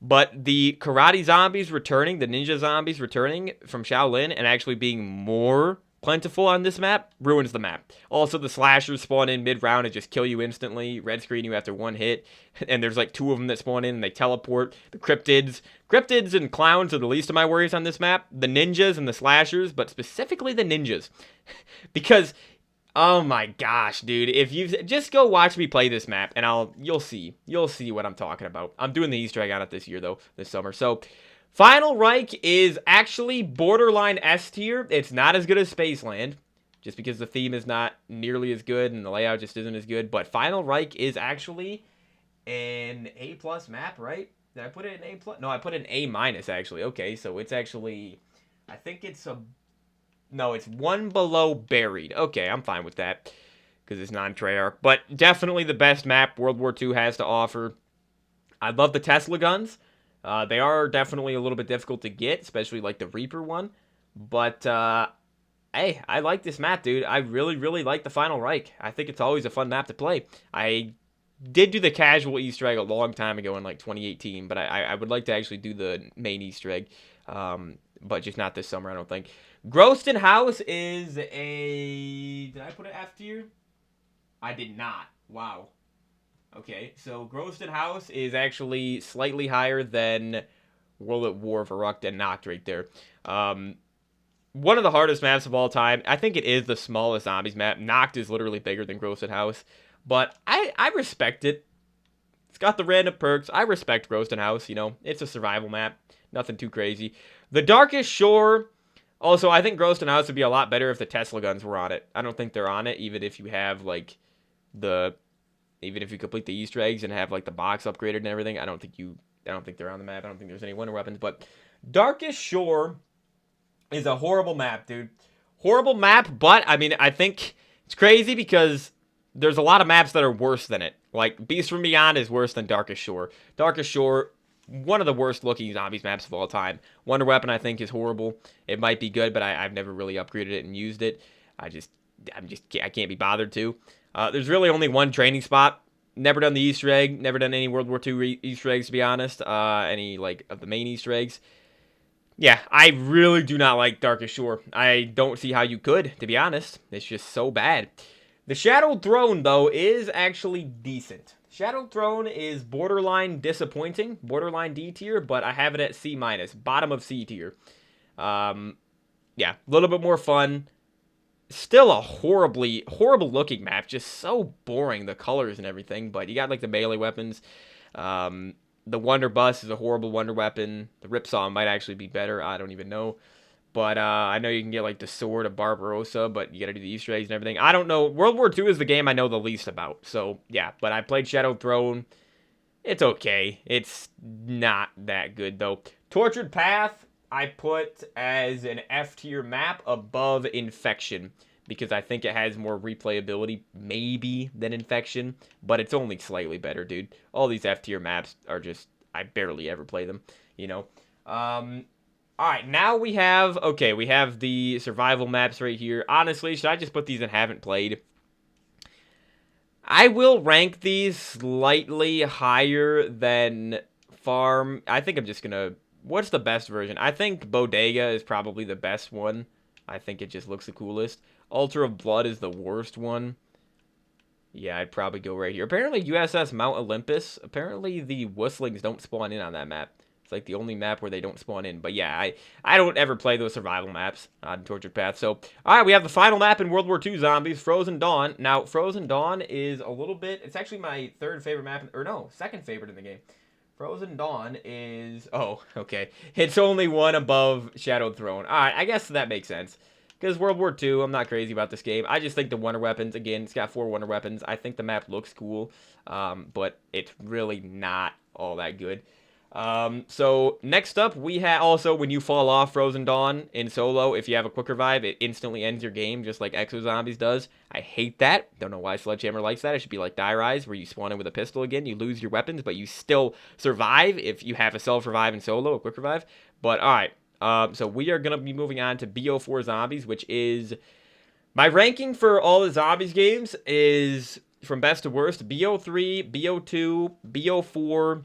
But the karate zombies returning, the ninja zombies returning from Shaolin and actually being more plentiful on this map ruins the map. Also, the slashers spawn in mid-round and just kill you instantly. Red screen you after one hit. And there's like two of them that spawn in and they teleport. The cryptids. Cryptids and clowns are the least of my worries on this map. The ninjas and the slashers, but specifically the ninjas. Because oh my gosh, dude. If you just go watch me play this map and you'll see. You'll see what I'm talking about. I'm doing the Easter egg on it this year though, this summer. So, Final Reich is actually borderline S tier. It's not as good as Spaceland just because the theme is not nearly as good and the layout just isn't as good, but Final Reich is actually an A+ map, right? Did I put it in A+? No, I put it in A- actually. Okay, so it's actually I think it's a no, it's one below Buried. Okay, I'm fine with that because it's non-Treyarch. But definitely the best map World War II has to offer. I love the Tesla guns. They are definitely a little bit difficult to get, especially like the Reaper one. But hey, I like this map, dude. I really, really like the Final Reich. I think it's always a fun map to play. I did do the casual Easter egg a long time ago in like 2018, but I would like to actually do the main Easter egg, but just not this summer, I don't think. Groston House is a... Did I put an F tier? I did not. Wow. Okay, so Groston House is actually slightly higher than World at War for Rucked and Noct right there. One of the hardest maps of all time. I think it is the smallest zombies map. Noct is literally bigger than Groston House. But I respect it. It's got the random perks. I respect Groston House, you know. It's a survival map. Nothing too crazy. The Darkest Shore. Also, I think Groston House would be a lot better if the Tesla guns were on it. I don't think they're on it, even if you have, like, even if you complete the Easter eggs and have, like, the box upgraded and everything. I don't think they're on the map. I don't think there's any wonder weapons. But Darkest Shore is a horrible map, dude. Horrible map, but, I mean, I think it's crazy because there's a lot of maps that are worse than it. Like, Beast from Beyond is worse than Darkest Shore. Darkest Shore, one of the worst looking zombies maps of all time. Wonder Weapon, I think, is horrible. It might be good, but I've never really upgraded it and used it. I can't be bothered to. There's really only one training spot. Never done the Easter egg. Never done any World War II Easter eggs, to be honest. Any, like, of the main Easter eggs. Yeah, I really do not like Darkest Shore. I don't see how you could, to be honest. It's just so bad. The Shadowed Throne, though, is actually decent. Shadowed Throne is borderline disappointing, borderline D tier, but I have it at C-, bottom of C tier. Yeah, a little bit more fun. Still a horrible looking map, just so boring, the colors and everything, but you got, like, the melee weapons. The Wonder Bus is a horrible wonder weapon. The Ripsaw might actually be better, I don't even know. But I know you can get, like, the Sword of Barbarossa, but you gotta do the Easter eggs and everything. I don't know. World War II is the game I know the least about. So, yeah. But I played Shadowed Throne. It's okay. It's not that good, though. Tortured Path, I put as an F tier map above Infection. Because I think it has more replayability, maybe, than Infection. But it's only slightly better, dude. All these F tier maps are just... I barely ever play them, you know. Alright, now we have the survival maps right here. Honestly, should I just put these in haven't played? I will rank these slightly higher than Farm. I think I'm just gonna... What's the best version? I think Bodega is probably the best one. I think it just looks the coolest. Altar of Blood is the worst one. Yeah, I'd probably go right here. Apparently, USS Mount Olympus. Apparently, the Wustlings don't spawn in on that map. It's like the only map where they don't spawn in. But yeah, I don't ever play those survival maps on Tortured Path. So, alright, we have the final map in World War II Zombies, Frozen Dawn. Now, Frozen Dawn is a little bit... It's actually my third favorite map... Or no, second favorite in the game. Frozen Dawn is... Oh, okay. It's only one above Shadowed Throne. Alright, I guess that makes sense. Because World War II, I'm not crazy about this game. I just think the wonder weapons, again, it's got 4 wonder weapons. I think the map looks cool, but it's really not all that good. So next up, we have also when you fall off Frozen Dawn in solo, if you have a quick revive, it instantly ends your game, just like Exo Zombies does. I hate that. Don't know why Sledgehammer likes that. It should be like Die Rise, where you spawn in with a pistol again. You lose your weapons, but you still survive if you have a self-revive in solo, a quick revive. But alright, so we are going to be moving on to BO4 Zombies, which is... My ranking for all the Zombies games is from best to worst. BO3, BO2, BO4...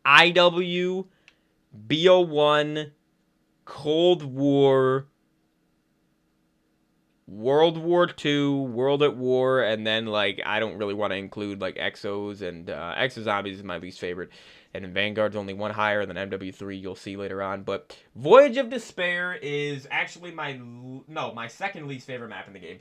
IW, BO1, Cold War, World War II, World at War, and then, like, I don't really want to include, like, Exos, and Exo Zombies is my least favorite. And then Vanguard's only one higher than MW3, you'll see later on. But Voyage of Despair is actually my second least favorite map in the game.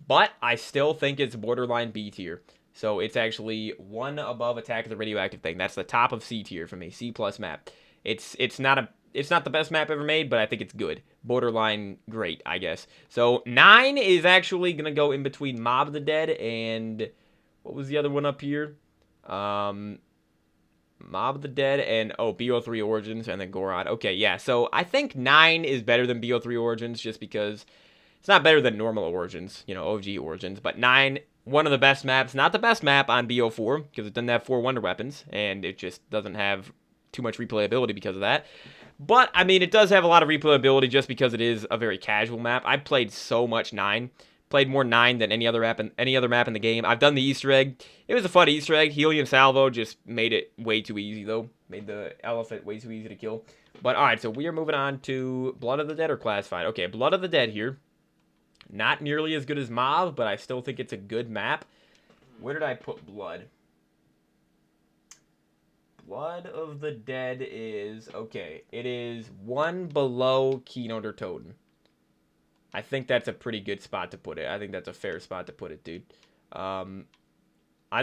But I still think it's borderline B tier. So it's actually one above Attack of the Radioactive Thing. That's the top of C tier for me. C plus map. It's not the best map ever made, but I think it's good. Borderline great, I guess. So 9 is actually gonna go in between Mob of the Dead and what was the other one up here? Mob of the Dead and BO3 Origins and then Goron. Okay, yeah. So I think 9 is better than BO3 Origins just because it's not better than normal Origins, you know, OG Origins, but 9, one of the best maps. Not the best map on BO4, because it doesn't have 4 wonder weapons, and it just doesn't have too much replayability because of that. But, I mean, it does have a lot of replayability just because it is a very casual map. I played so much 9. Played more 9 than any other map in the game. I've done the Easter egg. It was a fun Easter egg. Helium Salvo just made it way too easy, though. Made the elephant way too easy to kill. But, alright, so we are moving on to Blood of the Dead or Classified. Okay, Blood of the Dead here. Not nearly as good as Mob, but I still think it's a good map. Where did I put Blood? Blood of the Dead is... Okay, it is one below Keynote or Totem. I think that's a pretty good spot to put it. I think that's a fair spot to put it, dude. I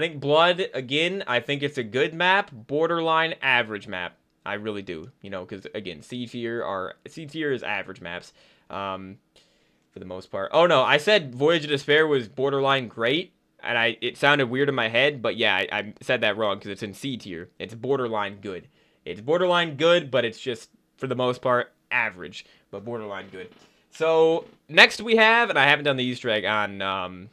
think Blood, again, I think it's a good map. Borderline average map. I really do. You know, because, again, C tier is average maps. For the most part. Oh, no, I said Voyage of Despair was borderline great, and it sounded weird in my head, but yeah, I said that wrong, because it's in C tier. It's borderline good. It's borderline good, but it's just, for the most part, average, but borderline good. So, next we have, and I haven't done the Easter egg on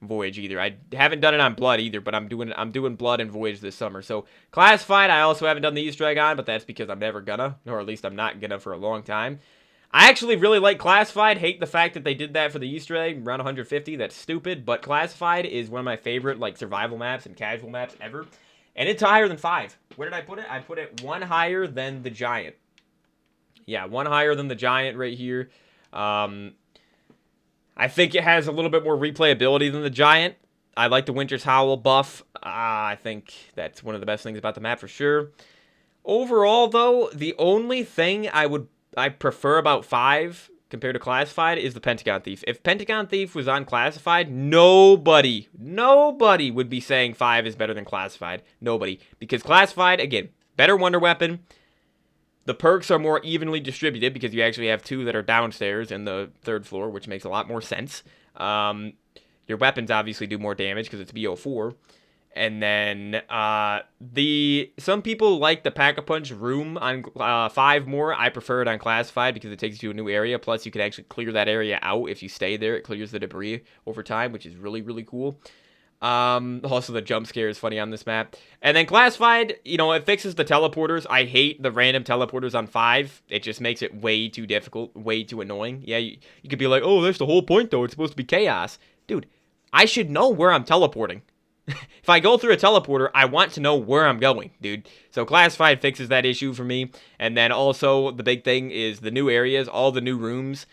Voyage either. I haven't done it on Blood either, but I'm doing Blood and Voyage this summer. So, Classified, I also haven't done the Easter egg on, but that's because I'm never gonna, or at least I'm not gonna for a long time. I actually really like Classified. Hate the fact that they did that for the Easter egg, around 150. That's stupid, but Classified is one of my favorite, like, survival maps and casual maps ever. And it's higher than 5. Where did I put it? I put it 1 higher than the Giant. Yeah, 1 higher than the Giant right here. I think it has a little bit more replayability than the Giant. I like the Winter's Howl buff. I think that's one of the best things about the map for sure. Overall, though, the only thing I prefer about 5 compared to Classified is the Pentagon Thief. If Pentagon Thief was on Classified, nobody would be saying 5 is better than Classified. Nobody. Because Classified, again, better wonder weapon. The perks are more evenly distributed because you actually have 2 that are downstairs in the 3rd floor, which makes a lot more sense. Your weapons obviously do more damage because it's BO4. And then, some people like the Pack-a-Punch room on 5 more. I prefer it on Classified because it takes you to a new area. Plus, you can actually clear that area out if you stay there. It clears the debris over time, which is really, really cool. Also, the jump scare is funny on this map. And then Classified, you know, it fixes the teleporters. I hate the random teleporters on 5. It just makes it way too difficult, way too annoying. Yeah, you could be like, oh, that's the whole point, though. It's supposed to be chaos. Dude, I should know where I'm teleporting. If I go through a teleporter, I want to know where I'm going, dude. So Classified fixes that issue for me. And then also, the big thing is the new areas. All the new rooms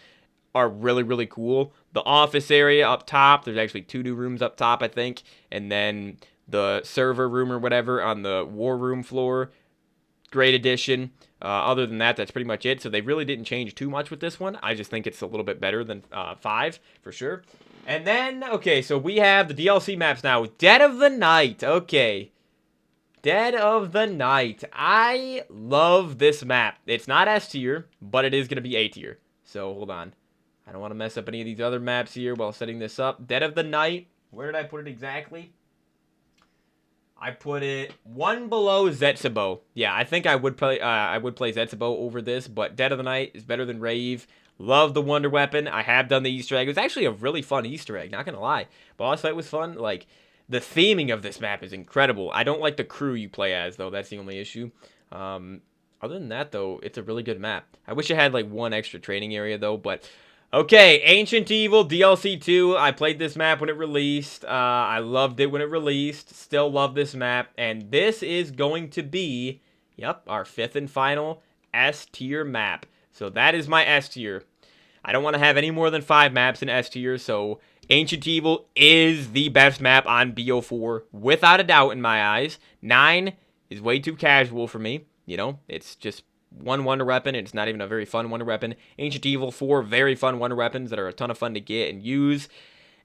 are really, really cool. The office area up top, there's actually 2 new rooms up top, I think. And then the server room or whatever on the war room floor. Great addition. Other than that, that's pretty much it. So they really didn't change too much with this one. I just think it's a little bit better than 5, for sure. And then, okay, so we have the DLC maps now. Dead of the Night. Okay. Dead of the Night. I love this map. It's not S tier, but it is going to be A tier. So, hold on. I don't want to mess up any of these other maps here while setting this up. Dead of the Night. Where did I put it exactly? I put it one below Zetsubo. Yeah, I think I would play Zetsubo over this, but Dead of the Night is better than Rave. Love the Wonder Weapon. I have done the Easter egg. It was actually a really fun Easter egg, not gonna lie. Boss fight was fun. Like, the theming of this map is incredible. I don't like the crew you play as, though. That's the only issue. Other than that, though, it's a really good map. I wish it had, like, one extra training area, though, but... Okay, Ancient Evil DLC 2. I played this map when it released. I loved it when it released. Still love this map. And this is going to be, yep, our 5th and final S tier map. So that is my S tier. I don't want to have any more than 5 maps in S tier, so Ancient Evil is the best map on BO4, without a doubt in my eyes. 9 is way too casual for me. You know, it's just one wonder weapon. It's not even a very fun wonder weapon. Ancient Evil, 4 very fun wonder weapons that are a ton of fun to get and use.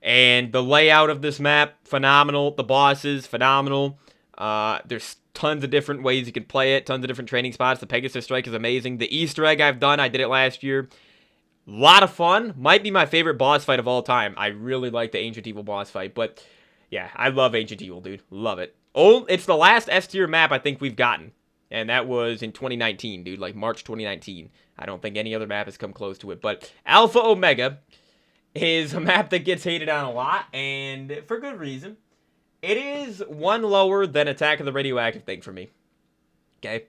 And the layout of this map, phenomenal. The bosses, phenomenal. There's tons of different ways you can play it. Tons of different training spots. The Pegasus Strike is amazing. The Easter egg I've done, I did it last year. Lot of fun. Might be my favorite boss fight of all time. I really like the Ancient Evil boss fight. But yeah, I love Ancient Evil, dude. Love it. Oh, it's the last S tier map I think we've gotten. And that was in 2019, dude, like March 2019. I don't think any other map has come close to it. But Alpha Omega is a map that gets hated on a lot, and for good reason. It is one lower than Attack of the Radioactive thing for me. Okay.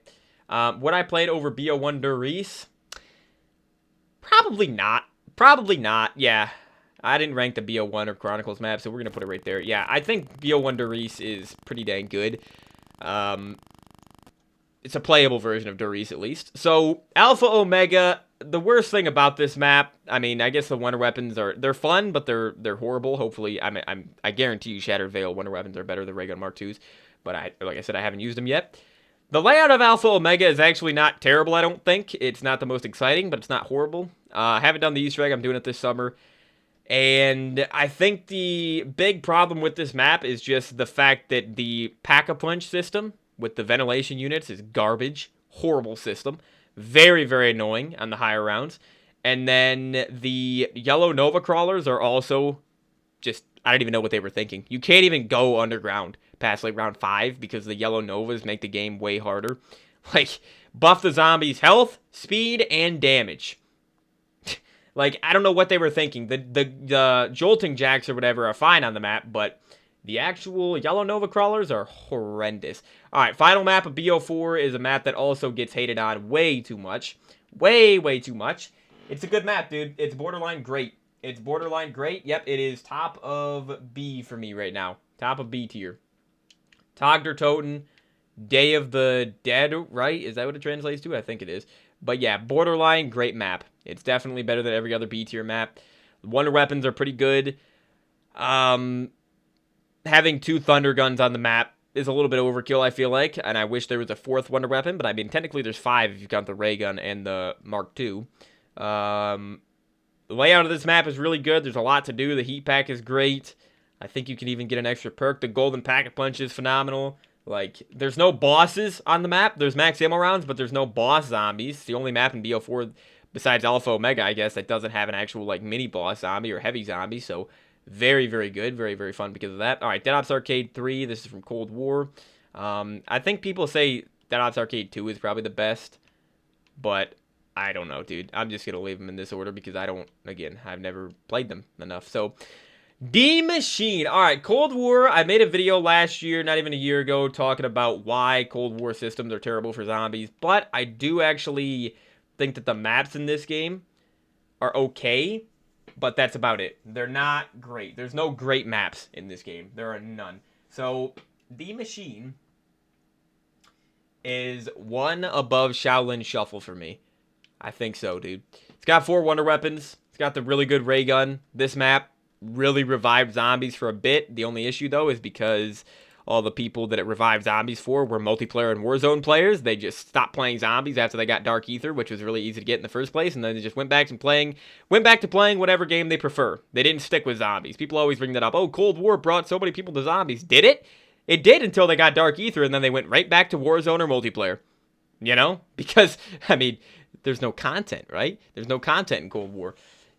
Would I play it over BO1 Doris? Probably not. Probably not, yeah. I didn't rank the BO1 or Chronicles map, so we're going to put it right there. Yeah, I think BO1 Doris is pretty dang good. It's a playable version of Doris, at least. So, Alpha Omega, the worst thing about this map, I mean, I guess the wonder weapons they're fun, but they're horrible. Hopefully, I guarantee you Shattered Veil wonder weapons are better than Ray Gun Mark IIs, but like I said, I haven't used them yet. The layout of Alpha Omega is actually not terrible, I don't think. It's not the most exciting, but it's not horrible. I haven't done the Easter egg. I'm doing it this summer. And I think the big problem with this map is just the fact that the Pack-a-Punch system with the ventilation units is garbage. Horrible system. Very, very annoying on the higher rounds. And then the yellow Nova Crawlers are also just, I don't even know what they were thinking. You can't even go underground past like round 5 because the yellow Novas make the game way harder. Like, buff the zombies' health, speed, and damage. Like, I don't know what they were thinking. The jolting jacks or whatever are fine on the map, but the actual yellow Nova Crawlers are horrendous. Alright, final map of BO4 is a map that also gets hated on way too much. Way, way too much. It's a good map, dude. It's borderline great. It's borderline great. Yep, it is top of B for me right now. Top of B tier. Togder Toten, Day of the Dead, right? Is that what it translates to? I think it is. But yeah, borderline great map. It's definitely better than every other B tier map. Wonder weapons are pretty good. Having 2 thunder guns on the map is a little bit overkill, I feel like, and I wish there was a 4th wonder weapon, but I mean, technically there's 5 if you count the ray gun and the Mark II. The layout of this map is really good. There's a lot to do. The heat pack is great. I think you can even get an extra perk. The golden Pack-a-Punch is phenomenal. Like, there's no bosses on the map. There's max ammo rounds, but there's no boss zombies. It's the only map in BO4, besides Alpha Omega, I guess, that doesn't have an actual, like, mini-boss zombie or heavy zombie, so very, very good. Very, very fun because of that. Alright, Dead Ops Arcade 3. This is from Cold War. I think people say Dead Ops Arcade 2 is probably the best, but I don't know, dude. I'm just going to leave them in this order because I've never played them enough. So, D Machine. Alright, Cold War. I made a video last year, not even a year ago, talking about why Cold War systems are terrible for zombies, but I do actually think that the maps in this game are okay, but that's about it. They're not great. There's no great maps in this game. There are none. So, D Machine is one above Shaolin Shuffle for me. I think so, dude. It's got 4 wonder weapons. It's got the really good ray gun. This map really revived zombies for a bit. The only issue, though, is because all the people that it revived zombies for were multiplayer and Warzone players. They just stopped playing zombies after they got Dark Ether, which was really easy to get in the first place, and then they just went back to playing whatever game they prefer. They didn't stick with zombies. People always bring that up. Oh, Cold War brought so many people to zombies. Did it? It did until they got Dark Ether, and then they went right back to Warzone or multiplayer. You know? Because, I mean, there's no content, right? There's no content in Cold War.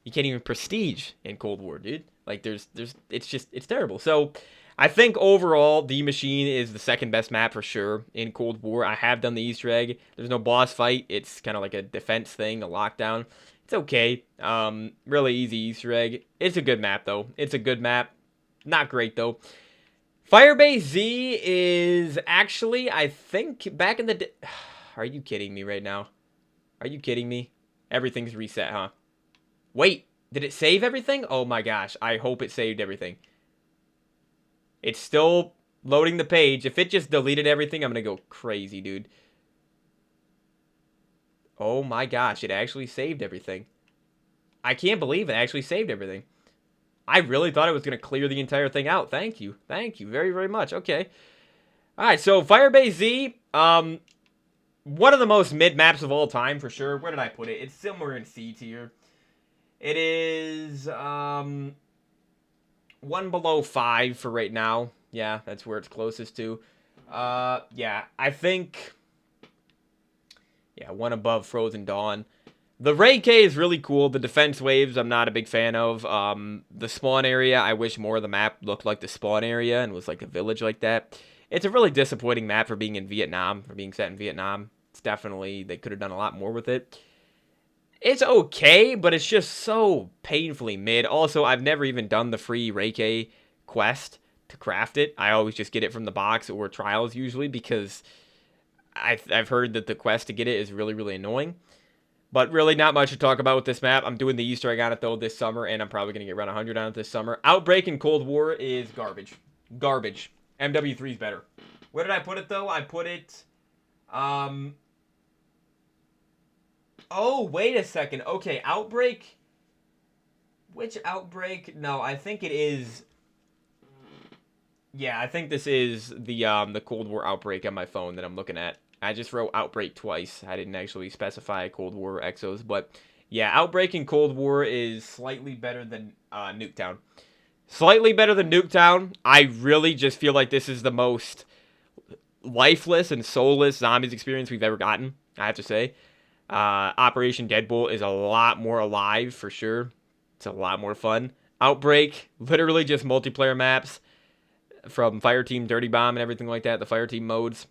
You can't even prestige in Cold War, dude. Like it's terrible. So I think overall, the Machine is the second best map for sure in Cold War. I have done the Easter egg. There's no boss fight. It's kind of like a defense thing, a lockdown. It's okay. Really easy Easter egg. It's a good map though. It's a good map. Not great though. Firebase Z is actually, I think, back in the day. Are you kidding me right now? Are you kidding me? Everything's reset, huh? Wait, did it save everything? Oh my gosh, I hope it saved everything. It's still loading the page. If it just deleted everything, I'm gonna go crazy, dude. Oh my gosh, it actually saved everything. I can't believe it actually saved everything. I really thought it was gonna clear the entire thing out. Thank you. Thank you very, very much. Okay. Alright, so Firebase Z, one of the most mid maps of all time for sure. Where did I put it? It's somewhere in C tier. It is one below 5 for right now. Yeah, that's where it's closest to. Yeah, I think. Yeah, one above Frozen Dawn. The Ray K is really cool. The defense waves, I'm not a big fan of. The spawn area, I wish more of the map looked like the spawn area and was like a village like that. It's a really disappointing map for being in Vietnam, for being set in Vietnam. It's definitely, they could have done a lot more with it. It's okay, but it's just so painfully mid. Also, I've never even done the free Ray K quest to craft it. I always just get it from the box or trials usually because I've heard that the quest to get it is really, really annoying. But really not much to talk about with this map. I'm doing the Easter egg on it, though, this summer, and I'm probably going to get around 100 on it this summer. Outbreak in Cold War is garbage. Garbage. MW3 is better. Where did I put it, though? I put it... Oh, wait a second. Okay, Outbreak... Which Outbreak? No, I think it is... Yeah, I think this is the Cold War Outbreak on my phone that I'm looking at. I just wrote Outbreak twice. I didn't actually specify Cold War Exos, but yeah, Outbreak in Cold War is slightly better than Nuketown. Slightly better than Nuketown. I really just feel like this is the most lifeless and soulless zombies experience we've ever gotten, I have to say. Operation Deadbolt is a lot more alive, for sure. It's a lot more fun. Outbreak, literally just multiplayer maps from Fireteam Dirty Bomb and everything like that, the Fireteam modes.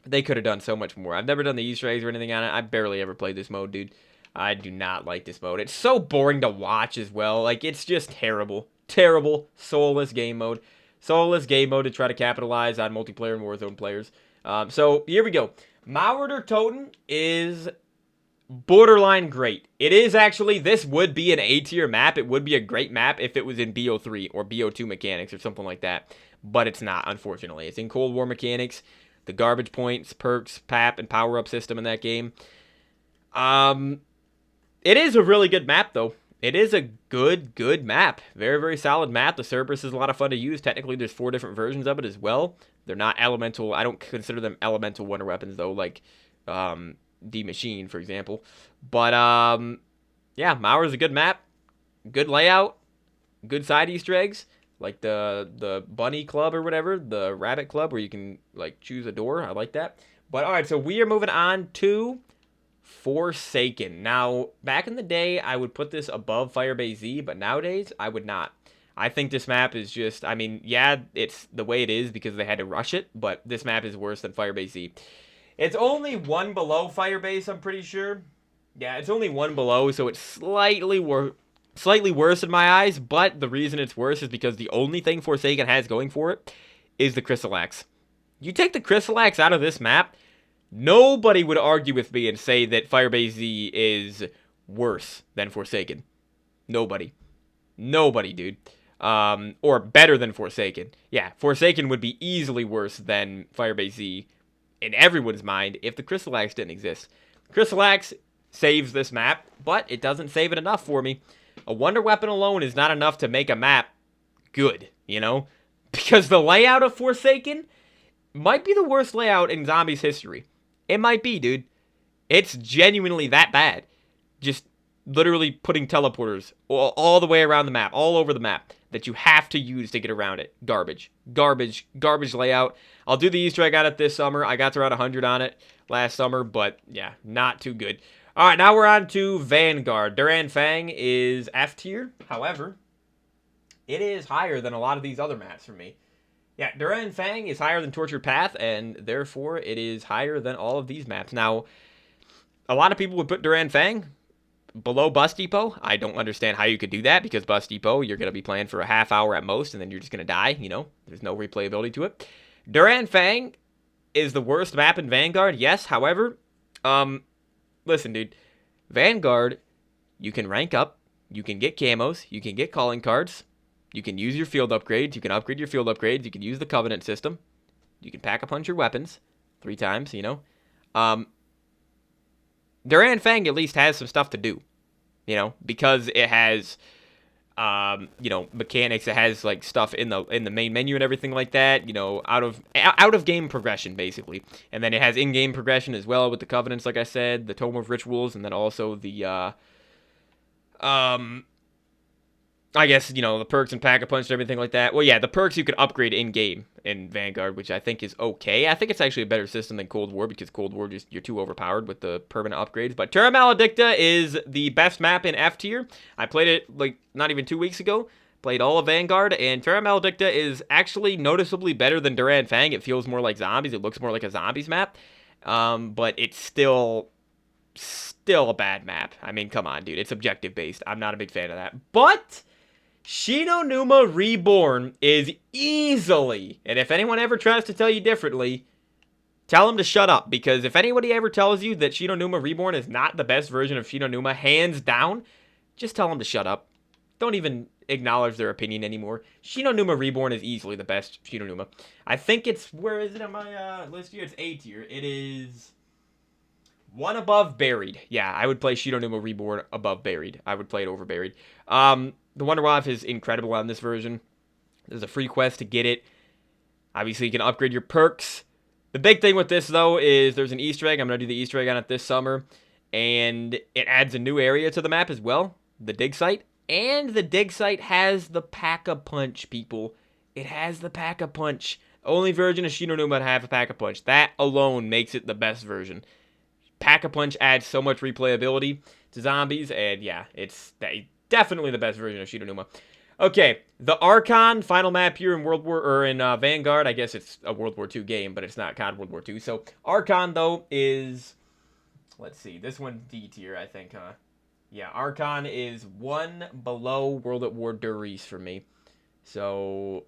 They could have done so much more. I've never done the Easter eggs or anything on it. I barely ever played this mode, dude. I do not like this mode. It's so boring to watch as well. Like, it's just terrible. Terrible, soulless game mode. Soulless game mode to try to capitalize on multiplayer and Warzone players. So, here we go. Mauerder Toten is borderline great. It is actually, this would be an A-tier map. It would be a great map if it was in BO3 or BO2 mechanics or something like that. But it's not, unfortunately. It's in Cold War mechanics. The garbage points, perks, PAP, and power-up system in that game. It is a really good map, though. It is a good map. Very, very solid map. The Cerberus is a lot of fun to use. Technically, there's 4 different versions of it as well. They're not elemental. I don't consider them elemental wonder weapons, though, like the Machine, for example. But, yeah, Mauer is a good map. Good layout. Good side Easter eggs. Like the bunny club or whatever, the rabbit club where you can like choose a door. I like that. But all right, so we are moving on to Forsaken. Now, back in the day, I would put this above Firebase Z, but nowadays I would not. I think this map is just, I mean, yeah, it's the way it is because they had to rush it, but this map is worse than Firebase Z. It's only one below Firebase, I'm pretty sure. Yeah, it's only one below, so it's slightly worse in my eyes, but the reason it's worse is because the only thing Forsaken has going for it is the Crystal Axe. You take the Crystal Axe out of this map, nobody would argue with me and say that Firebase Z is worse than Forsaken. Nobody. Nobody, dude. Or better than Forsaken. Yeah, Forsaken would be easily worse than Firebase Z in everyone's mind if the Crystal Axe didn't exist. Crystal Axe saves this map, but it doesn't save it enough for me. A wonder weapon alone is not enough to make a map good, you know? Because the layout of Forsaken might be the worst layout in Zombies history. It might be, dude. It's genuinely that bad. Just literally putting teleporters all the way around the map, all over the map, that you have to use to get around it. Garbage. Garbage. Garbage layout. I'll do the Easter egg on it this summer. I got to around 100 on it last summer, but yeah, not too good. All right, now we're on to Vanguard. Duran Fang is F tier. However, it is higher than a lot of these other maps for me. Yeah, Duran Fang is higher than Tortured Path, and therefore it is higher than all of these maps. Now, a lot of people would put Duran Fang below Bus Depot. I don't understand how you could do that, because Bus Depot, you're going to be playing for a half hour at most, and then you're just going to die. There's no replayability to it. Duran Fang is the worst map in Vanguard, yes. However, listen, dude. Vanguard, you can rank up, you can get camos, you can get calling cards, you can use your field upgrades, you can upgrade your field upgrades, you can use the Covenant system, you can pack a punch your weapons 3 times, Duran Fang at least has some stuff to do, because it has, mechanics. It has like stuff in the main menu and everything like that. Out of game progression basically, and then it has in game progression as well with the Covenants, like I said, the Tome of Rituals, and then also the I guess, the perks and Pack-a-Punch and everything like that. Well, yeah, the perks you can upgrade in-game in Vanguard, which I think is okay. I think it's actually a better system than Cold War, because Cold War, you're too overpowered with the permanent upgrades. But Terra Maledicta is the best map in F tier. I played it, not even 2 weeks ago. Played all of Vanguard, and Terra Maledicta is actually noticeably better than Duran Fang. It feels more like zombies. It looks more like a zombies map. But it's still a bad map. I mean, come on, dude. It's objective-based. I'm not a big fan of that. But Shi no Numa Reborn is easily, and if anyone ever tries to tell you differently, tell them to shut up, because if anybody ever tells you that Shi no Numa Reborn is not the best version of Shi no Numa, hands down, just tell them to shut up. Don't even acknowledge their opinion anymore. Shi no Numa Reborn is easily the best Shi no Numa. I think it's, where is it on my list here? It's A tier. It is one above Buried. Yeah, I would play Shi no Numa Reborn above Buried. I would play it over Buried. The Wonder Waff is incredible on this version. There's a free quest to get it. Obviously, you can upgrade your perks. The big thing with this, though, is there's an Easter egg. I'm going to do the Easter egg on it this summer. And it adds a new area to the map as well. The dig site. And the dig site has the Pack-a-Punch, people. It has the Pack-a-Punch. Only version of Shi no Numa to have a Pack-a-Punch. That alone makes it the best version. Pack-a-Punch adds so much replayability to zombies. And yeah, it's definitely the best version of Shi no Numa. Okay, the Archon final map here in Vanguard. I guess it's a World War II game, but it's not COD World War II. So Archon, though, is, let's see, this one's D tier, I think, huh? Yeah, Archon is one below World at War Duries for me. So,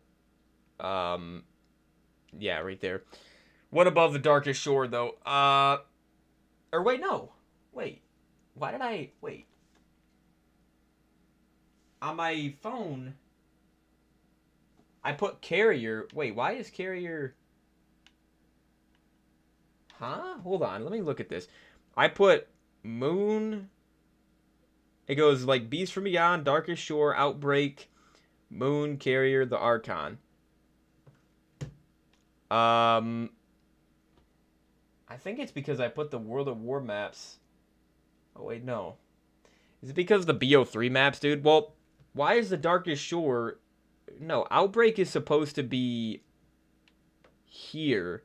yeah, right there. One above the Darkest Shore, though. Or wait, no. Wait. Why did I, wait. On my phone, I put Carrier. Wait, why is Carrier... Huh? Hold on, let me look at this. I put Moon... It goes like Beast from Beyond, Darkest Shore, Outbreak, Moon, Carrier, the Archon. I think it's because I put the World at War maps... Oh, wait, no. Is it because of the BO3 maps, dude? Well, why is the Darkest Shore... No, Outbreak is supposed to be here.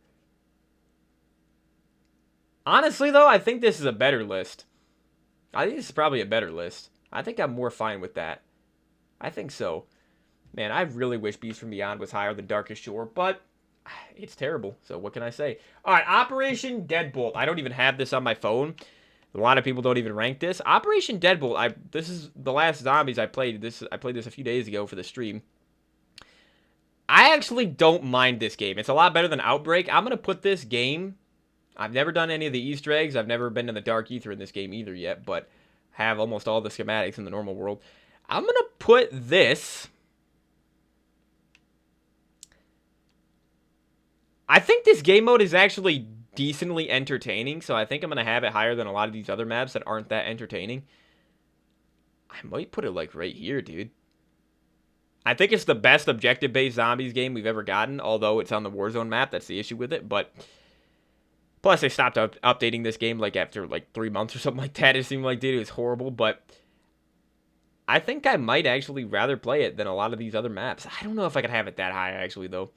Honestly, though, I think this is a better list. I think this is probably a better list. I think I'm more fine with that. I think so. Man, I really wish Beast from Beyond was higher than Darkest Shore, but it's terrible. So what can I say? All right, Operation Deadbolt. I don't even have this on my phone. A lot of people don't even rank this. Operation Deadbolt. This is the last Zombies I played. I played this a few days ago for the stream. I actually don't mind this game. It's a lot better than Outbreak. I'm gonna put this game. I've never done any of the Easter eggs. I've never been in the Dark Ether in this game either yet, but have almost all the schematics in the normal world. I'm gonna put this. I think this game mode is actually decently entertaining, so I think I'm going to have it higher than a lot of these other maps that aren't that entertaining. I might put it, like, right here, dude. I think it's the best objective-based zombies game we've ever gotten, although it's on the Warzone map. That's the issue with it, but... Plus, they stopped updating this game, like, after, like, 3 months or something like that. It seemed like, dude, it was horrible, but... I think I might actually rather play it than a lot of these other maps. I don't know if I could have it that high, actually, though.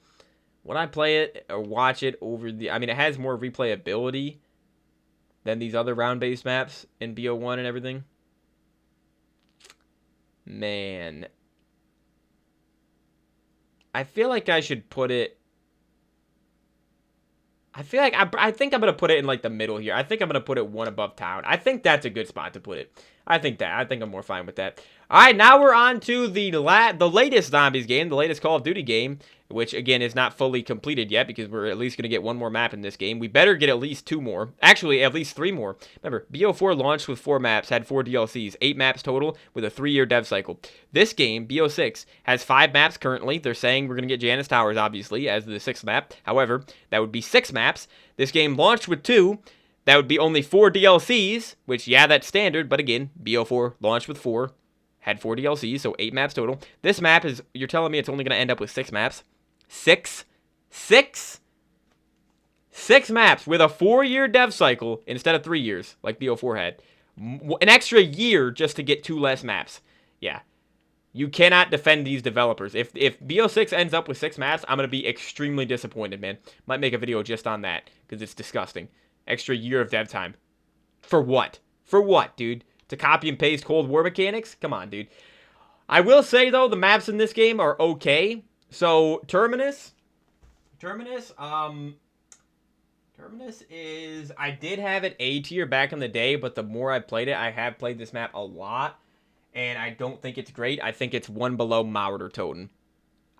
Would I play it or watch it over the... I mean, it has more replayability. than these other round-based maps in BO1 and everything. Man. I feel like I should put it... I feel like I think I'm going to put it in like the middle here. I think I'm going to put it one above town. I think that's a good spot to put it. I think I'm more fine with that. All right, now we're on to the latest Zombies game, the latest Call of Duty game, which again is not fully completed yet because we're at least going to get one more map in this game. We better get at least 2 more. Actually, at least 3 more. Remember, BO4 launched with 4 maps, had 4 DLCs, 8 maps total with a 3-year dev cycle. This game, BO6, has 5 maps currently. They're saying we're going to get Janus Towers, obviously, as the 6th map. However, that would be 6 maps. This game launched with 2. That would be only 4 DLCs, which, yeah, that's standard, but again, BO4 launched with 4, had 4 DLCs, so 8 maps total. This map is, you're telling me it's only going to end up with 6 maps? 6 maps with a 4-year dev cycle instead of 3 years, like BO4 had. An extra year just to get 2 less maps. Yeah. You cannot defend these developers. If BO6 ends up with 6 maps, I'm going to be extremely disappointed, man. Might make a video just on that, because it's disgusting. Extra year of dev time. For what? For what, dude? To copy and paste Cold War mechanics? Come on, dude. I will say, though, the maps in this game are okay. So, Terminus is... I did have it A tier back in the day, but the more I played it, I have played this map a lot. And I don't think it's great. I think it's one below Mauer or Toten.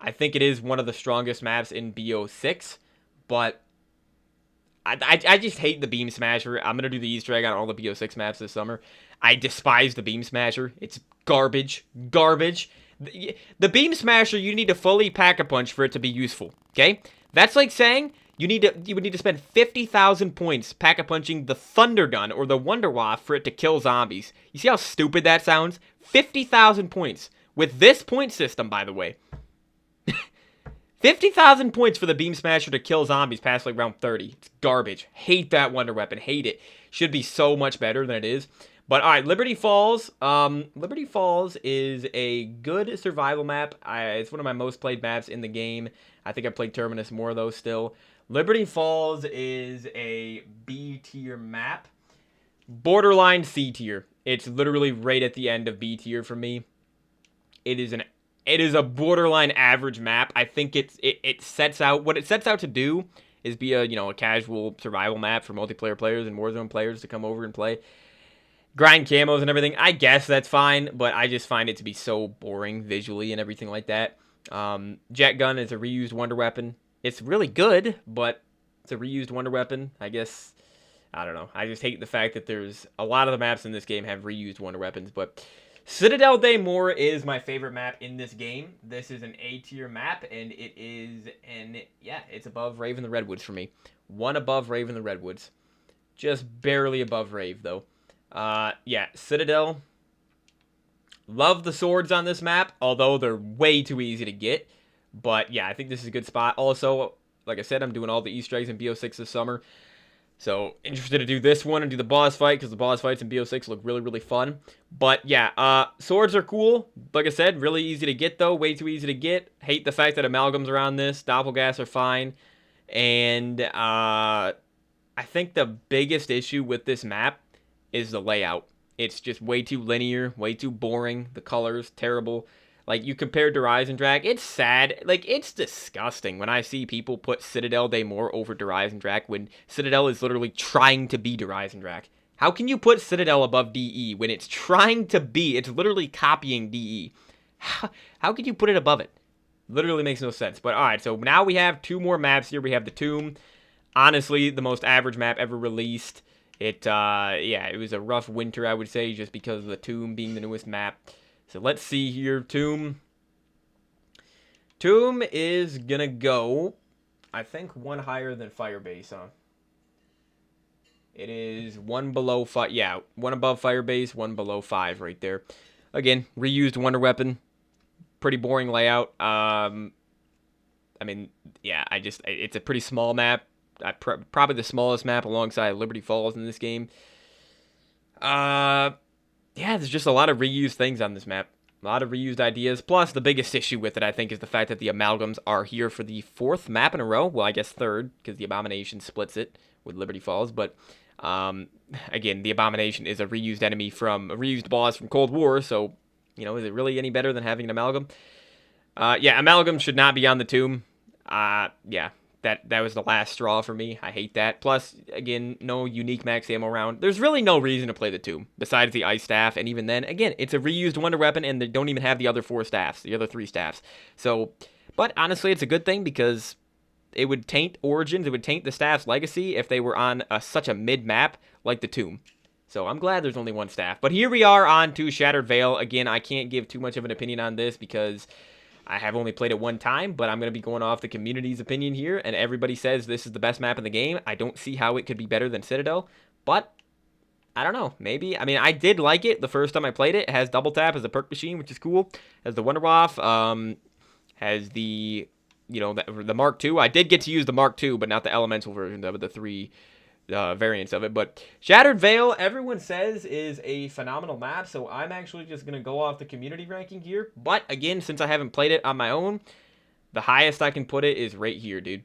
I think it is one of the strongest maps in BO6, but... I just hate the Beam Smasher. I'm going to do the Easter egg on all the BO6 maps this summer. I despise the Beam Smasher. It's garbage. Garbage. The Beam Smasher, you need to fully Pack-a-Punch for it to be useful, okay? That's like saying you would need to spend 50,000 points Pack-a-Punching the Thunder Gun or the Wonder Waff for it to kill zombies. You see how stupid that sounds? 50,000 points. With this point system, by the way. 50,000 points for the Beam Smasher to kill zombies past like round 30. It's garbage. Hate that Wonder Weapon. Hate it. Should be so much better than it is. But alright, Liberty Falls. Liberty Falls is a good survival map. It's one of my most played maps in the game. I think I played Terminus more though still. Liberty Falls is a B tier map. Borderline C tier. It's literally right at the end of B tier for me. It is a borderline average map. I think it sets out what it sets out to do is be a casual survival map for multiplayer players and Warzone players to come over and play. Grind camos and everything. I guess that's fine, but I just find it to be so boring visually and everything like that. Jet Gun is a reused Wonder Weapon. It's really good, but it's a reused Wonder Weapon. I guess, I don't know. I just hate the fact that there's a lot of the maps in this game have reused Wonder Weapons, but Citadel Day Moore is my favorite map in this game. This is an A tier map, and it's above Rave and the Redwoods for me. One above Rave and the Redwoods. Just barely above Rave, though. Yeah, Citadel. Love the swords on this map, although they're way too easy to get. But yeah, I think this is a good spot. Also, like I said, I'm doing all the Easter eggs in BO6 this summer. So, interested to do this one and do the boss fight, because the boss fights in BO6 look really, really fun. But yeah, swords are cool. Like I said, really easy to get, though. Way too easy to get. Hate the fact that amalgams are on this. Doppelgas are fine. And I think the biggest issue with this map is the layout. It's just way too linear, way too boring. The colors, terrible. Like, you compare to Rise and Drag, it's sad. Like, it's disgusting when I see people put Citadel Day Moore over Rise and Drag when Citadel is literally trying to be Rise and Drag. How can you put Citadel above DE when it's trying to be? It's literally copying DE. How could you put it above it? Literally makes no sense. But, alright, so now we have 2 more maps here. We have the Tomb. Honestly, the most average map ever released. It was a rough winter, I would say, just because of the Tomb being the newest map. So let's see here, Tomb. Tomb is gonna go, I think, 1 higher than Firebase, huh? It is 1 below 5, yeah, 1 above Firebase, 1 below 5 right there. Again, reused Wonder Weapon. Pretty boring layout. I mean, yeah, it's a pretty small map. Probably the smallest map alongside Liberty Falls in this game. Yeah, there's just a lot of reused things on this map. A lot of reused ideas. Plus, the biggest issue with it, I think, is the fact that the amalgams are here for the 4th map in a row. Well, I guess 3rd, because the Abomination splits it with Liberty Falls. But again, the Abomination is a reused boss from Cold War, so is it really any better than having an Amalgam? Yeah, Amalgam should not be on the tomb. Yeah, that was the last straw for me. I hate that. Plus, again, no unique max ammo round. There's really no reason to play the tomb besides the ice staff, and even then, again, it's a reused wonder weapon, and they don't even have the other 4 staffs, the other 3 staffs. So, but honestly, it's a good thing because it would taint Origins, it would taint the staff's legacy if they were on such a mid map like the tomb. So I'm glad there's only 1 staff. But here we are on to Shattered Veil. Again, I can't give too much of an opinion on this because I have only played it 1 time, but I'm going to be going off the community's opinion here, and everybody says this is the best map in the game. I don't see how it could be better than Citadel, but I don't know. Maybe. I mean, I did like it the first time I played it. It has double tap as a perk machine, which is cool. Has the Wonder Waff, has the, the Mark II. I did get to use the Mark II, but not the elemental version of it, the 3 variants of it. But Shattered Veil, everyone says, is a phenomenal map, so I'm actually just going to go off the community ranking here. But again, since I haven't played it on my own, the highest I can put it is right here, dude.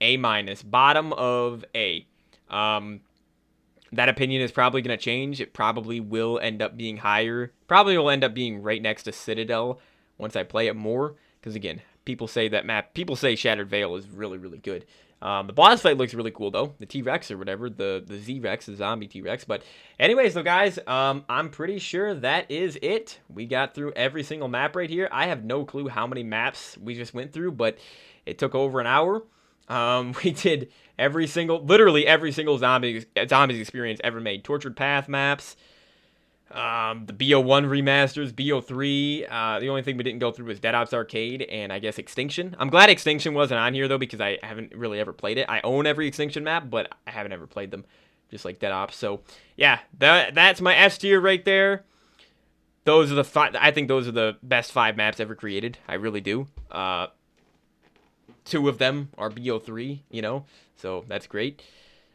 A-, bottom of A. That opinion is probably going to change. It probably will end up being higher. Probably will end up being right next to Citadel once I play it more. Because again, people say Shattered Veil is really, really good. The boss fight looks really cool, though. The T-Rex or whatever. The Z-Rex, the zombie T-Rex. But anyways, though, guys, I'm pretty sure that is it. We got through every single map right here. I have no clue how many maps we just went through, but it took over an hour. We did literally every single zombies experience ever made. Tortured Path maps. The BO1 remasters, BO3. The only thing we didn't go through was Dead Ops Arcade and I guess Extinction. I'm glad Extinction wasn't on here though because I haven't really ever played it. I own every Extinction map, but I haven't ever played them, just like Dead Ops. So yeah, that's my S tier right there. Those are I think those are the best 5 maps ever created. I really do. 2 of them are BO3, so that's great.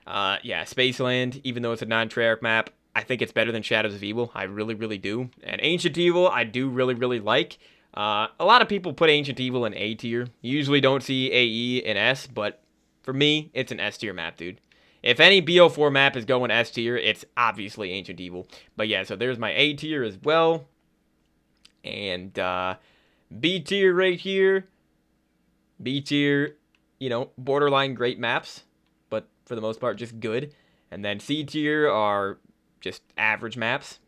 Yeah, Spaceland, even though it's a non-Treyarch map, I think it's better than Shadows of Evil. I really, really do. And Ancient Evil, I do really, really like. A lot of people put Ancient Evil in A tier. You usually don't see AE in S, but for me, it's an S tier map, dude. If any BO4 map is going S tier, it's obviously Ancient Evil. But yeah, so there's my A tier as well. And B tier right here. B tier, borderline great maps, but for the most part, just good. And then C tier are just average maps,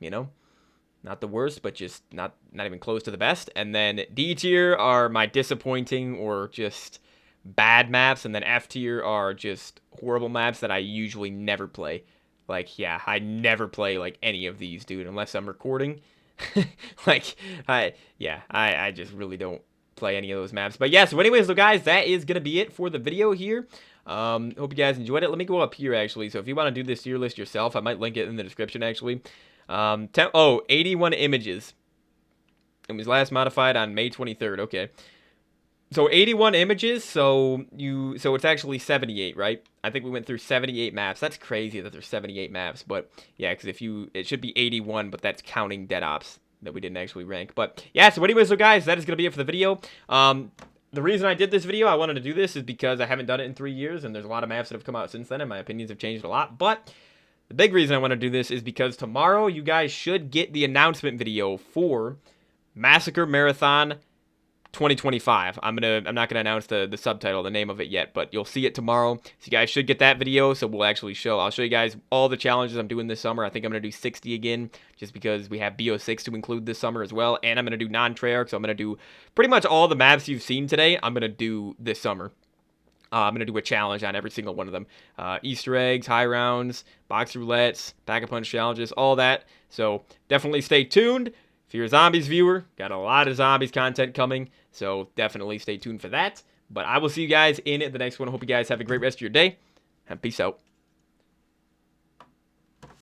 not the worst, but just not even close to the best. And then D tier are my disappointing or just bad maps. And then F tier are just horrible maps that I usually never play. Like, yeah, I never play like any of these, dude, unless I'm recording. Like, I just really don't play any of those maps. But yeah, so anyways, though, guys, that is gonna be it for the video here. Hope you guys enjoyed it. Let me go up here actually. So if you want to do this tier list yourself, I might link it in the description actually. 81 images. It was last modified on May 23rd. Okay. So 81 images, so it's actually 78, right? I think we went through 78 maps. That's crazy that there's 78 maps, but yeah, because it should be 81, but that's counting Dead Ops that we didn't actually rank. But yeah, so anyways, so guys, that is gonna be it for the video. The reason I did this video, I wanted to do this, is because I haven't done it in 3 years, and there's a lot of maps that have come out since then, and my opinions have changed a lot. But the big reason I want to do this is because tomorrow you guys should get the announcement video for Massacre Marathon 2025. I'm not gonna announce the subtitle, the name of it yet, but you'll see it tomorrow. So you guys should get that video. So I'll show you guys all the challenges I'm doing this summer. I think I'm gonna do 60 again, just because we have BO6 to include this summer as well, and I'm gonna do non-Treyarch. So I'm gonna do pretty much all the maps you've seen today. I'm gonna do this summer. I'm gonna do a challenge on every single one of them. Easter eggs, high rounds, box roulettes, pack-a-punch challenges, all that. So definitely stay tuned. If you're a Zombies viewer, got a lot of Zombies content coming, so definitely stay tuned for that. But I will see you guys in the next one. I hope you guys have a great rest of your day, and peace out.